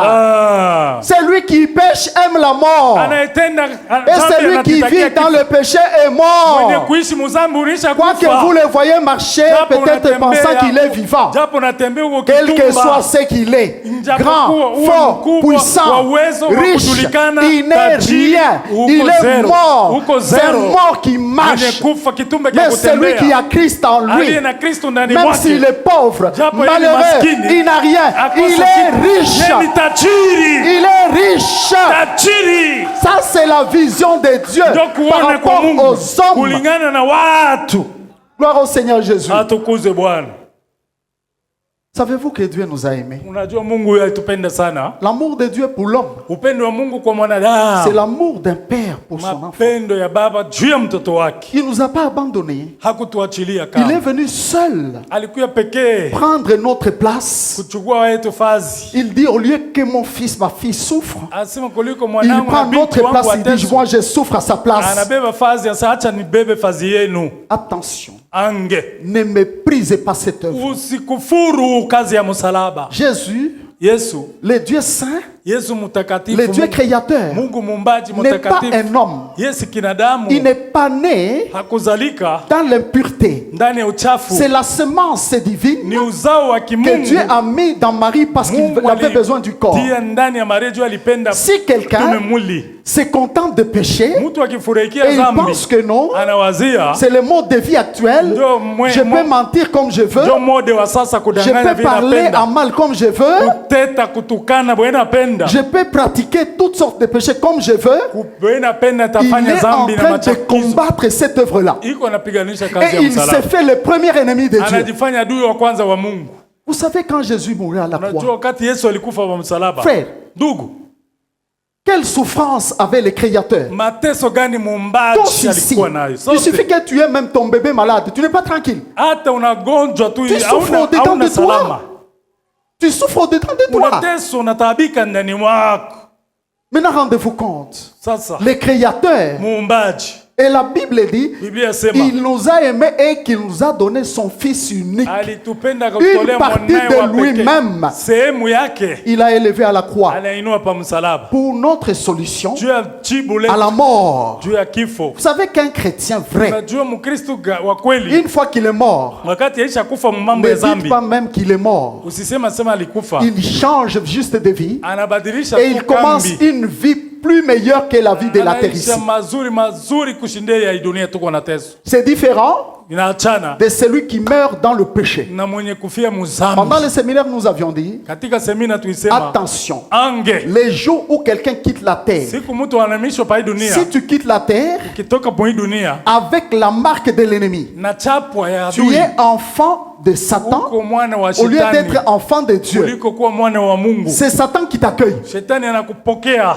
Ah. Celui qui pêche aime la mort. Anayetenda Et zambi celui qui anapitakia vit dans kifo. le péché est Mwenye mort. kuishi muzambi ulisha Quoi que kufa. vous le voyez marcher, Japo peut-être pensant unatembea- qu'il est vivant. Japo unatembea uko Quel que kitumba. soit ce qu'il est, Japokuwa grand, uwe fort, mkubwa, wa puissant, uwezo wa riche, kujulikana, il n'est tajiri, rien. uko Il est zero. mort. Uko C'est zero. un mort qui Mwenye marche. kufa kitumbe Mais kia celui qui kutembea. a Christ en lui, Aliye na Kristo ndani même mwake. s'il est pauvre, Japo yeye ni malheureux, maskini, il n'a rien. akosa Il kitu. est riche. Yeye ni tajiri. Il est riche. Tajiri. Ça, c'est la vision de Dieu Ndio par kuona kwa rapport Mungu aux hommes. kulingana na watu. Gloire au Seigneur Jésus. Atukuze Bwana. Savez-vous que Dieu nous a aimés? Unajua Mungu alitupenda sana. L'amour de Dieu pour l'homme, Upendo wa Mungu kwa mwanadamu. c'est l'amour d'un père pour son enfant. Mapendo ya baba juu ya mtoto wake. Il ne nous a pas abandonnés. Hakutuachilia Il est kama. venu seul Alikuya pekee prendre notre place. kuchukua wetu fazi. Il dit au lieu que mon fils, ma fille souffre, Asema kuliko il mwanangu na prend binti notre wangu place. Il dit, wateswe. moi je souffre à sa place. Anabeba fazi asa acha nibebe fazi yenu. Attention, Ange. ne méprisez pas cette œuvre. Usikufuru kazi ya msalaba. Jésus, Yesu, le Dieu saint, Yesu mutakatifu, le Dieu Mungu- créateur, Mungu muumbaji n'est pas mutakatifu. un homme. Yesu kinadamu Il n'est pas né hakuzalika dans l'impureté. ndani ya uchafu. C'est la semence divine Ni uzao wa que kimungu. Dieu a mis dans Marie parce qu'il Mungu avait besoin du corps. alitia ndani ya Maria juu alipenda Si tume quelqu'un mwili. se contente de pécher Mtu akifurahikia et il dhambi pense que non, anawazia c'est le mode de vie actuel, Ndio je peux mentir comme je veux, ndio mode wa sasa je kudanganya peux vile parler napenda. en mal comme je veux, Kuteta kutukana bwe napenda. je peux pratiquer toutes sortes de péchés comme je veux. Bwe napenda Il tafanya est en dhambi na train de machakizo. combattre cette œuvre-là. Iko anapiganisha kazi Et ya il s'est msalaba. fait le premier ennemi de Dieu. Anajifanya adui wa kwanza wa Mungu. Vous savez, quand Jésus mourait à la Unajua croix, wakati Yesu alikufa kwa msalaba. frère, Ndugu, quelle souffrance avait le Créateur? mateso gani Tous muumbaji ici, alikuwa nayo? il suffit Sote. que tu aies même ton bébé malade, tu n'es pas tranquille. Hata unagonjwa tu Tu souffres au-dedans hauna de salama. toi. Tu souffres au-dedans de toi. Unateswa, unataabika ndani mwako. Maintenant, rendez-vous compte. Sasa Le Créateur, muumbaji, et la Bible dit, Biblia yasema il nous a aimés et qu'il nous a donné son Fils unique. alitupenda akatutolea Une partie mwanae de wa pekee. lui-même. Sehemu yake Il a élevé à la croix anainua pa msalaba pour notre solution juu ya jibu à la letu, mort. juu ya kifo. Vous savez qu'un chrétien vrai, Unajua Mkristo wa kweli une fois qu'il est mort, wakati aisha kufa mambo ne ya dites zambi, pas même qu'il est mort. usisema sema alikufa, Il change juste de vie anabadilisha et il tu commence kambi, une vie plus meilleure que la vie de la terre anaisha ici. mazuri kushindia ya dunia tuko na teso. C'est différent Inaachana de celui qui meurt dans le péché. na mwenye kufia Pendant muzambi. le séminaire, nous avions dit, Katika semina tuisema attention, ange les jours où quelqu'un quitte la terre, siku mtu anamishwa pa hii dunia, si tu quittes la terre ukitoka pa hii dunia avec la marque de l'ennemi, na chapwa ya tu adui, es enfant de Satan uko mwana wa au lieu shetani d'être enfant de Dieu. kuliko kuwa mwana wa Mungu. C'est Satan qui t'accueille. Shetani anakupokea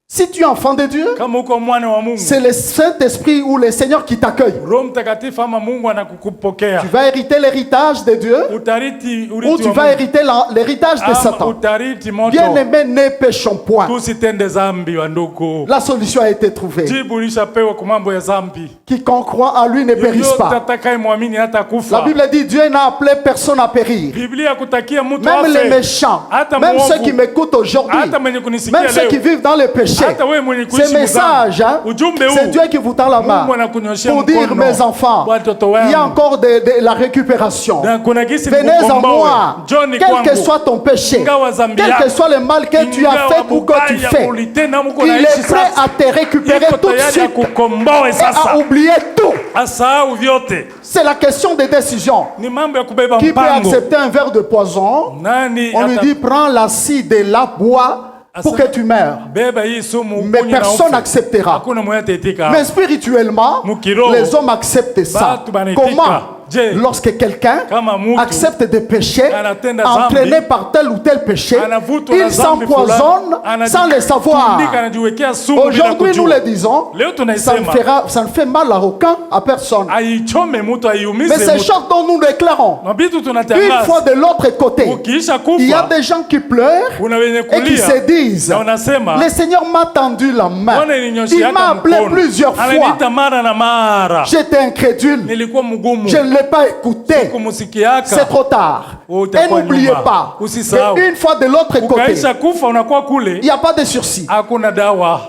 Si tu es enfant de Dieu, kama uko mwana wa Mungu. c'est le Saint-Esprit ou le Seigneur qui t'accueille. Roho Mtakatifu ama Mungu anakukupokea. Tu vas hériter l'héritage de Dieu Utariti ou uriti tu wa vas Mungu. hériter l'héritage de Ama Satan. utariti moto. Bien-aimés, ne péchons point. Tusitende zambi wa ndugu. La solution a été trouvée. Jibu lishapewa kwa mambo ya zambi. Quiconque croit en lui ne périsse Yoyote pas. atakayemwamini hata La kufa. Bible dit Dieu n'a appelé personne à périr. Biblia kutakia mtu Même les afe. méchants, Hata même mwovu. ceux qui m'écoutent aujourd'hui, Hata mwenye kunisikia même ceux leo. qui vivent dans le péché. Hata wewe mwenye Ce kuishi message, hein, ujumbe c'est huu Dieu qui vous tend la main Mungu anakunyoshea pour dire, mkono. mes enfants, Watoto il y a wangu. encore de la récupération. Na kuna gisi Venez en nikukomboe. moi, Njoni quel kwangu. que soit ton péché, Ingawa zambi quel yako. que soit le mal que tu as Ingawa fait ou que tu mubaya fais, ulitenda Mungu il naishi est prêt sasa. à te récupérer Iko tout de tayari suite akukomboe et sasa. à oublier tout. Asahau vyote. C'est la question de décision. Ni mambo ya kubeba Qui peut mpango. accepter un verre de poison? Nani On lui ata- dit, prends l'acide et la bois pour que tu meurs. beba hii sumu Mais ukunywe na personne ufe. n'acceptera. Hakuna mwenye ataitika. Mais spirituellement, Mukiro. les hommes acceptent ça. Batu banaitika. Comment? Je. lorsque quelqu'un Kama mtu accepte de pécher, anatenda entraîné zambi, par tel ou tel péché, anavutwa na il zambi s'empoisonne fulani, sans le savoir. anajitundika, anajiwekea sumu bila Aujourd'hui, nous kujua. le disons, Leo tunaisema, ça ne fait mal à aucun, à personne. aichome mtu, Mais aiumize c'est mtu. chose dont nous déclarons. Mabitu Une tunatangaza. fois de l'autre côté, Ukiisha il y a kufa, des gens qui pleurent kuna wenye et qui kulia. se disent, Na wanasema, le Seigneur m'a tendu la main. Bwana Il alinyoshiaka m'a appelé mkono. plusieurs fois. Aliniita mara na mara. J'étais incrédule. Nilikuwa mgumu. Je ne l'ai pas écouté. Kumusikiaka. C'est trop tard. Oh, Et utakuwa n'oubliez nyuma. pas Usisahau. qu'une fois de l'autre côté, Ukaisha kufa unakuwa kule. il n'y a pas de sursis. Hakuna dawa.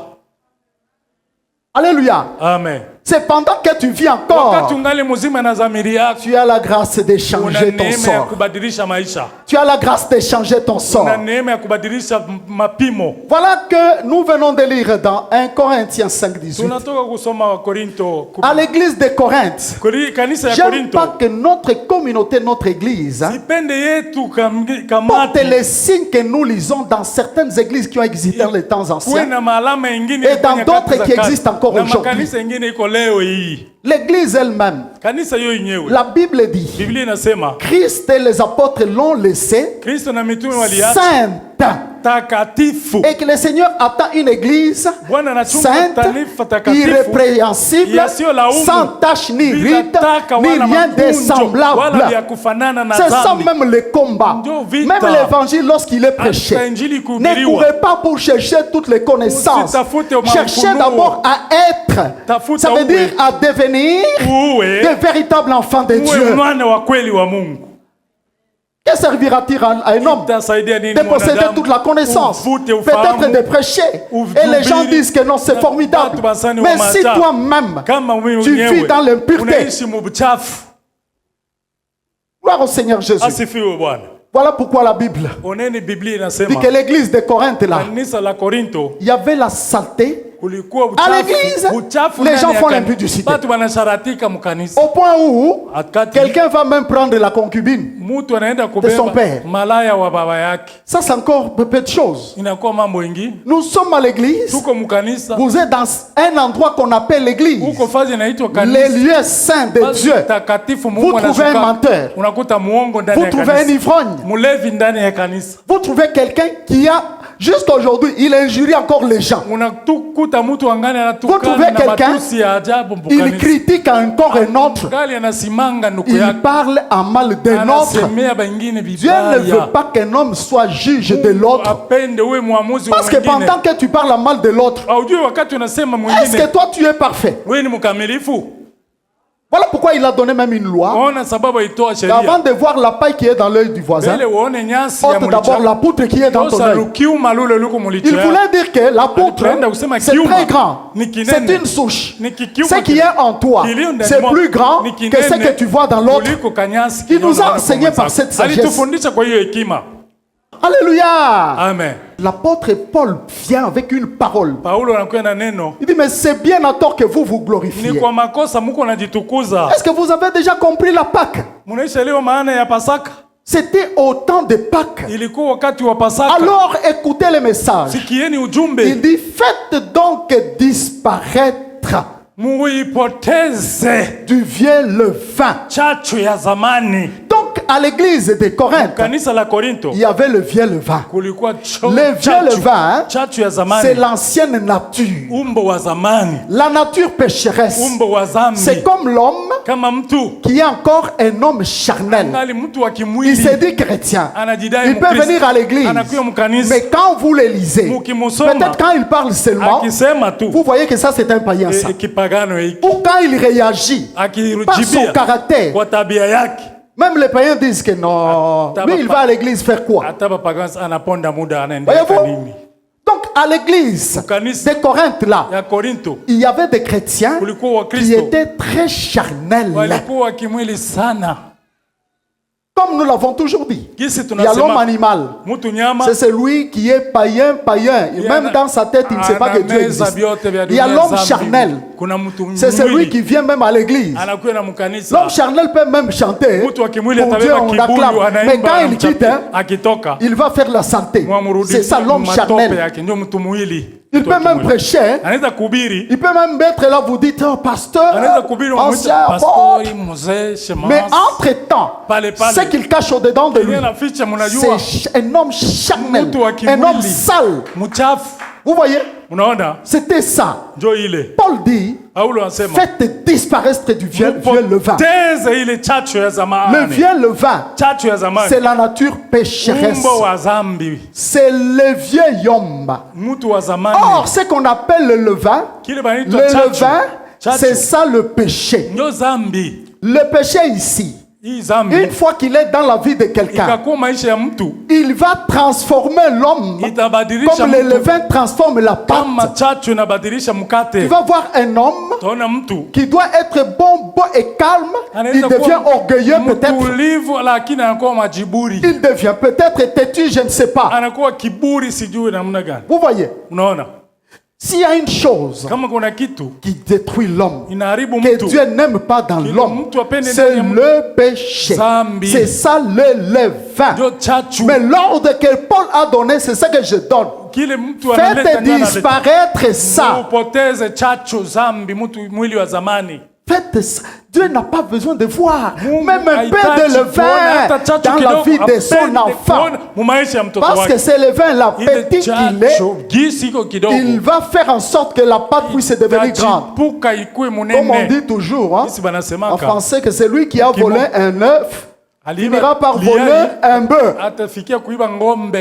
Alléluia. Amen. C'est pendant que tu vis Wakati encore, ungali mzima na dhamiri yako, tu as la grâce una d'échanger ton neema ya sort. kubadilisha maisha. Tu as la grâce d'échanger ton sort. Una neema ya kubadilisha mapimo. Voilà que nous venons de lire dans 1 Corinthiens 5, 18. Tunatoka kusoma wa Korinto. À l'église de Corinthe, Kanisa ya j'aime Korinto. pas que notre communauté, notre église, Ipende yetu porte kamati. les signes que nous lisons dans certaines églises qui ont existé dans les temps Kuwe anciens. na maalama ingine Et dans kwenye d'autres kati za qui kale. existent encore Na aujourd'hui. makanisa ingine iko leo hii. L'église elle-même, Kanisa hiyo yenyewe. la Bible dit, Biblia inasema Christ et les apôtres l'ont laissé Kristo na mitume waliacha sainte. takatifu. Et que le Seigneur attend une église Bwana anachunga sainte, taifa takatifu, irrépréhensible, yasiyolaumu, sans tache ni bila rite, taka ni wala rien de makunjo, wala semblable. vya kufanana na C'est ça dhambi. même le combat. Ndio vita. Même l'évangile lorsqu'il est prêché. Hata injili Ne kuhubiriwa. courez pas pour chercher toutes les connaissances. Usitafute Cherchez mafunuo. d'abord à être. Tafuta Ça veut uwe. dire à devenir Uwe, de véritables enfants de uwe Dieu. mwana wa kweli wa Mungu. Que servira-t-il à un homme Itasaidia nini de posséder mwanadamu? toute la connaissance, Uvute peut-être ufahamu. de prêcher, et les gens disent que non, c'est formidable. Mais si toi-même, Kama wewe tu vis mwenyewe dans l'impureté, unaishi mbuchafu, gloire au Seigneur Jésus. asifiwe Bwana. Voilà pourquoi la Bible Oneni Biblia dit inasema que l'église de Corinthe, là, kanisa la Korinto il y avait la saleté, kulikuwa à l'église, uchafu les ndani gens ya font kanisa. l'impudicité. Watu wanasharatika mkanisa. au point où Akati quelqu'un va même prendre la concubine. mtu anaenda son kubeba père. malaya wa baba yake. Ça, c'est encore peu de choses. Inakuwa mambo ingine. Nous sommes à l'église. Tuko mkanisa. Vous êtes dans un endroit qu'on appelle l'église. Uko fazi inaitwa Les kanisa. lieux saints de Fazi Dieu. takatifu Vous Mungu trouvez un anashuka. menteur. Unakuta muongo ndani Vous ya trouvez un kanisa. ivrogne. Mulevi ndani ya kanisa. Vous trouvez quelqu'un qui a, jusqu'à aujourd'hui, il injurie encore les gens. Unakuta mtu angani Vous trouvez anatukana na quelqu'un, matusi ya ajabu il mkanisa. critique encore un autre. Ngali anasimanga ndugu Il yake. parle en mal d'un autre. Anasemea bengine Dieu ne veut vibaya. pas qu'un homme soit juge de l'autre. Apende uwe muamuzi wa Parce que mwingine. pendant que tu parles en mal de l'autre, Haujui wakati unasema est-ce que mwingine toi tu es parfait? wewe ni mkamilifu. Voilà pourquoi il a donné même une loi. Ona sababu itoa sheria. Avant de voir la paille qui est dans l'œil du voisin, Mbele uone nyasi ya ôte d'abord mulicha. la poutre qui est dans ton Tosa œil. lukiuma lule luko mulicha. Il voulait dire que la poutre, Alipenda kusema c'est kiuma très grand. ni kinene. C'est une souche. Ni kikiuma Ce qui est en toi, kilio ndani c'est mwako plus grand ni que ce kinene que tu vois dans l'autre. kuliko kanyasi Il nous a kinaona enseigné kwa par mwenzako. cette sagesse. Alitufundisha kwa hiyo hekima. Alléluia. Amen. L'apôtre Paul vient avec une parole. Paulo anakuwa na neno. Il dit, mais c'est bien à tort que vous vous glorifiez. Ni kwa makosa muko najitukuza. Est-ce que vous avez déjà compris la Pâque? Munaisha leo maana ya Pasaka. C'était au temps de Pâques. Ilikuwa wakati wa Pasaka. Alors écoutez le message. Sikieni ujumbe. Il dit, faites donc disparaître Muipoteze du vieux levain. chachu ya zamani. Donc à l'église de Corinthe, Kanisa la Korinto il y avait le vieux levain. kulikuwa Le vieux levain, chachu ya c'est zamani. l'ancienne nature. Umbo wa zamani. La nature pécheresse. Umbo wa C'est zambi. comme l'homme Kama mtu qui est encore un homme charnel. ngali mtu wa Il kimwili se dit chrétien. anajidai Il peut Mkristo. venir à l'église. Anakuwa mkanisa. Mais quand vous le lisez, Mukimusoma. peut-être quand il parle seulement, Akisema tu vous voyez que ça c'est un païen ça. kipagano hiki. Ou quand il réagit par son Akirujibia caractère, kwa tabia yake. même les païens disent que non, lui il va à l'église faire quoi? Hata bapagans anaponda muda anaenda Voyez-vous? kanini. Donc à l'église Kanisa de Corinthe là, ya Korinto il y avait des chrétiens kulikuwa qui Wakristo étaient très charnels. walikuwa kimwili sana. Comme nous l'avons toujours dit. Kisi Il y a l'homme tunasema animal. mtu nyama C'est celui qui est païen. Et même dans sa tête, il ne sait pas que Dieu anameza existe. vyote vya Il y a dunia l'homme zambi. charnel. Kuna mtu C'est celui mwili qui vient même à l'église. anakuwa na mkanisa. L'homme charnel peut même chanter. Mtu wa kimwili Pour Dieu, atabeba on kibuyu acclame. Mais anaimba quand il quitte, anamchapi. Akitoka il va faire la santé. mwamurudi C'est ça l'homme matope charnel. yake ndio mtu mwili. Il peut même prêcher. Hein. Anaweza kuhubiri. Il peut même être là, vous dites, oh, pasteur, Anaweza kuhubiri ancien wamwita apôtre. pastori, mzee, shemasi. Mais entre-temps, Pale, pale. ce qu'il cache au-dedans de lui, Yeye anaficha mnajua. c'est un homme charnel, Mtu wa un kimwili. homme sale. Mchafu. Vous voyez, Unaona? c'était ça. Ndio ile. Paul dit, Paulo anasema. faites disparaître du vieux levain. Mupoteze ile chachu ya zamani. Le vieux levain, Chachu ya zamani. c'est la nature pécheresse. Umbo wa zambi. C'est le vieux homme. Mtu wa zamani. Or, ce qu'on appelle le levain, Kile le banaitwa chachu. levain, Chachu. c'est ça le péché. Ndio zambi. Le péché ici, Hii zambi. une fois qu'il est dans la vie de quelqu'un, Ikakuwa maisha ya mtu. il va transformer l'homme Itabadilisha comme le mtu. levain transforme la Kama pâte. chachu inabadilisha Tu mkate. vas voir un homme Utaona mtu. qui doit être bon et calme, il Anaweza devient kuwa orgueilleux peut-être. mtulivu lakini anakuwa majiburi. Il devient peut-être têtu, je ne sais pas. Anakuwa kiburi sijui namna gani. Vous voyez, Unaona? s'il y a une chose Kama kuna kitu qui détruit l'homme, inaharibu que mtu. Dieu n'aime pas dans l'homme, mtu apende c'est ndani ya le péché. Zambi. C'est ça le levain. Ndio chachu. Mais l'ordre que Paul a donné, c'est ça que je donne. Kile mtu analeta Faites nyana disparaître ça. upoteze chachu zambi mtu mwili wa zamani. Faites ça. Dieu n'a pas besoin de voir Mungu même un peu hahitaji de kuona hata levain chachu dans la kidogo, vie de son apende enfant. kuona mu maisha ya mtoto Parce que wake. c'est levain, la Ile petite qu'il est, chachu gisi iko kidogo. il va faire en sorte que la pâte puisse devenir grande. Itachipuka ikuwe Comme on munene. dit toujours, hein, Gisi en banasemaka. français, que celui qui a Kimo. volé un œuf Aliba finira par liari, voler un bœuf. atafikia kuiba ng'ombe.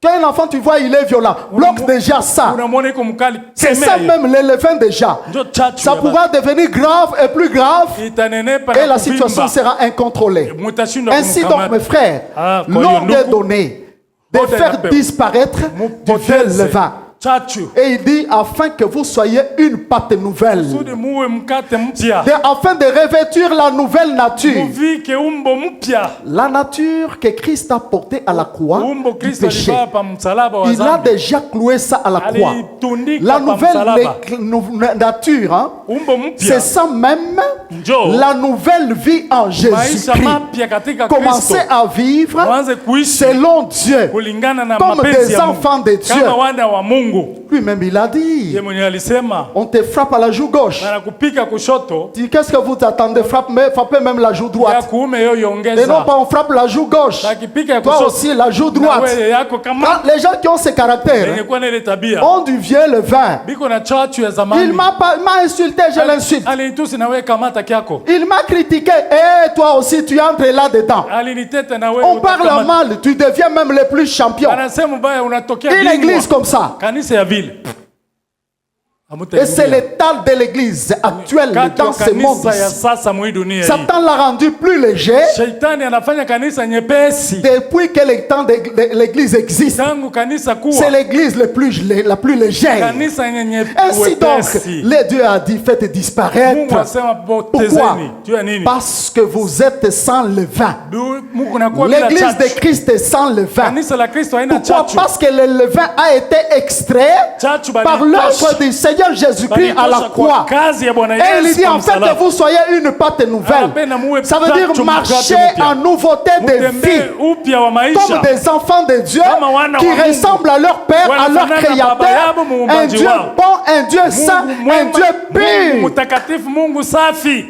Quand un enfant, tu vois, il est violent, bloque déjà ça. Unamwona iko mkali. C'est ça kemea. même le levain déjà. Ndio chachu Ça ya pourra devenir grave et plus grave itanenepa et na la situation kuvimba. sera incontrôlée. Mutashindwa Ainsi donc, kumkamata. mes frères, Ah, kwa hiyo l'ordre est ndugu, donné de ordre faire inapewa. disparaître du vieux Mupoteze levain. chachu. Et il dit, afin que vous soyez une pâte nouvelle. Kusudi muwe mkate mpya. Afin de revêtir la nouvelle nature. Muvike umbo mpya. La nature que Christ a portée à la croix Umbo du Kristo péché. alivaa pa msalaba wa Il a zambi. déjà cloué ça à la croix. Alitundika La pa nouvelle msalaba. nature, hein, Umbo c'est mpya. ça même, Njoo. la nouvelle vie en Maisha Jésus-Christ. mapya katika Commencez Kristo. à vivre Mwanze kuishi selon Dieu, kulingana na comme mapenzi des ya Mungu. enfants de Dieu. Kama wana wa Mungu. Lui-même, il a dit, Yeye mwenyewe alisema on te frappe à la joue gauche. anakupika kushoto Tu dis, qu'est-ce que vous attendez? Frappez même la joue ya droite. kuume yo Et non yongeza. pas on frappe la joue gauche. Akipika ya Toi kushoto. aussi la joue Na droite. wewe yako kama Quand les gens qui ont ce caractère yenye kuwa na ile tabia. ont du vieux levain. Biko na chachu ya Il zamani. m'a insulté, je l'insulte. Alinitusi na wewe kamata kyako. Il m'a critiqué. Et toi aussi, tu entres là-dedans. Aliniteta na wewe On parle utakamata. mal, tu deviens même le plus champion. Anasema mbaya unatokea Une bingwa. église comme ça. Kanisa ya vile. Et c'est l'état de l'église actuelle dans ce monde. Kanisa ya sasa mwi dunia hii. Satan l'a rendu plus léger Shetani anafanya kanisa nyepesi. depuis que le temps de l'église existe. Tangu kanisa C'est kuwa l'église la plus légère. kanisa yenye Ainsi donc, wepesi. le Dieu a dit, faites Mungu disparaître. asema Pourquoi? potezeni. Juu ya nini? Parce que vous êtes sans levain. Mungu nakuwa bila L'église de chachu. Christ est sans levain. Kanisa la Kristo haina Pourquoi? chachu. Parce que le levain a été extrait Chachu par balitosha. l'œuvre du Seigneur Jésus-Christ à la Balitosha kwa croix. kazi ya Bwana Et il Yesu dit kwa en fait que msalaba. vous soyez une pâte nouvelle. Anapenda muwe Ça veut dire chachu marcher mkate mpya. en nouveauté de vie. Mutembee upya wa Comme maisha. des enfants de Dieu Kama wana qui wa Mungu. ressemblent à leur Père, à leur Wanafanana na baba Créateur. yao, Un muumbaji Dieu wao. bon, un Dieu saint, Mungu un mwema, Dieu Mungu pur. mtakatifu, Mungu safi.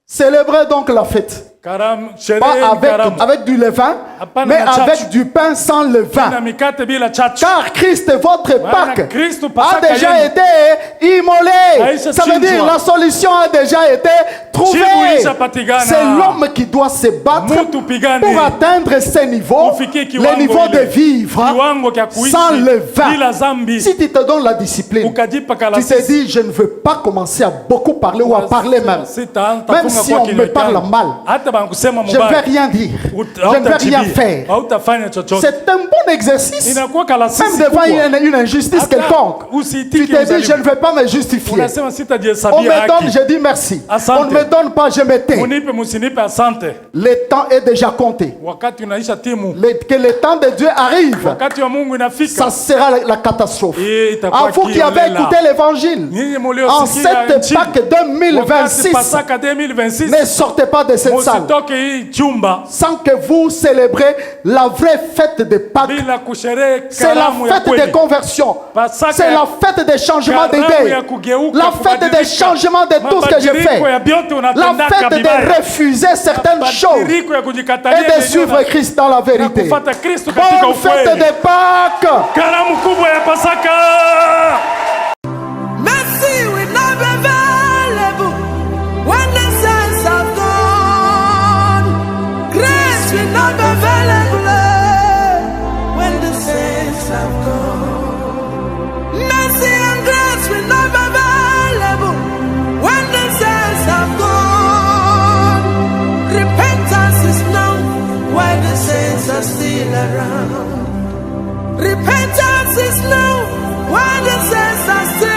Célébrez donc la fête. Karamu, Pas sherehe ni karamu. avec du levain, Hapana mais na chachu. avec du pain sans Na levain. mikate bila chachu. Car Christ, votre Pâques, Kristo a Pasaka déjà yenu. été immolé. Aisha Ça veut dire chinjwa. la solution a déjà été trouvée. Jibu lishapatikana. C'est l'homme qui doit se battre Mutu pigane. pour atteindre ces niveaux, Ufikie kiwango les niveaux ile. de vivre Kiwango kya kuishi sans levain. bila zambi. Si tu te donnes la discipline, Ukajipa tu te kalasisi. dis, je ne veux pas commencer à beaucoup parler ou à parler même. Même si on me parle mal, hata bankusema je ne vais mubaya. rien dire. Je ne vais rien faire. Hautafanya chochote. C'est un bon exercice. Inakuwa kalasisi Même devant kubwa. une injustice Hata quelconque. usitiki Tu te dis, uzalimu. je ne vais pas me justifier. Unasema On sitajihesabia me donne, haki. je dis merci. Asante. On ne me donne pas, je me tais. Munipe musinipe asante. Le temps est déjà compté. Wakati unaisha timu. Que le temps de Dieu arrive, Wakati wa Mungu inafika. ça sera la catastrophe. itakuwa À vous qui avez kiolela. écouté l'évangile, Nyinyi en muliosikia cette Injili. Pâques Wakati 2026, Pasaka 2026. ne sortez pas de cette salle. salle usitoke hii chumba sans que vous célébrez la vraie fête de Pâques. bila kusherehe C'est la karamu ya fête kweli. des conversions. Pasaka C'est ya- la fête des changements karamu d'idées. ya kugeuka, La fête des kubadilika. changements de tout ce que j'ai fait. Mabadiliko ya vyote La unatendaka fête vibaya. de refuser certaines choses Mabadiliko ya kujikatalia et de yenyewe suivre na- Christ dans la na vérité. kufuata Kristo katika Bonne fête ukweli. de Pâques. Karamu kubwa ya Pasaka. Mercy will not be available when the saints have gone. Grace will not be available when the saints have gone. Mercy and grace will not be available when the saints have gone. Repentance is known while the saints are still around. Repentance is known while the saints are still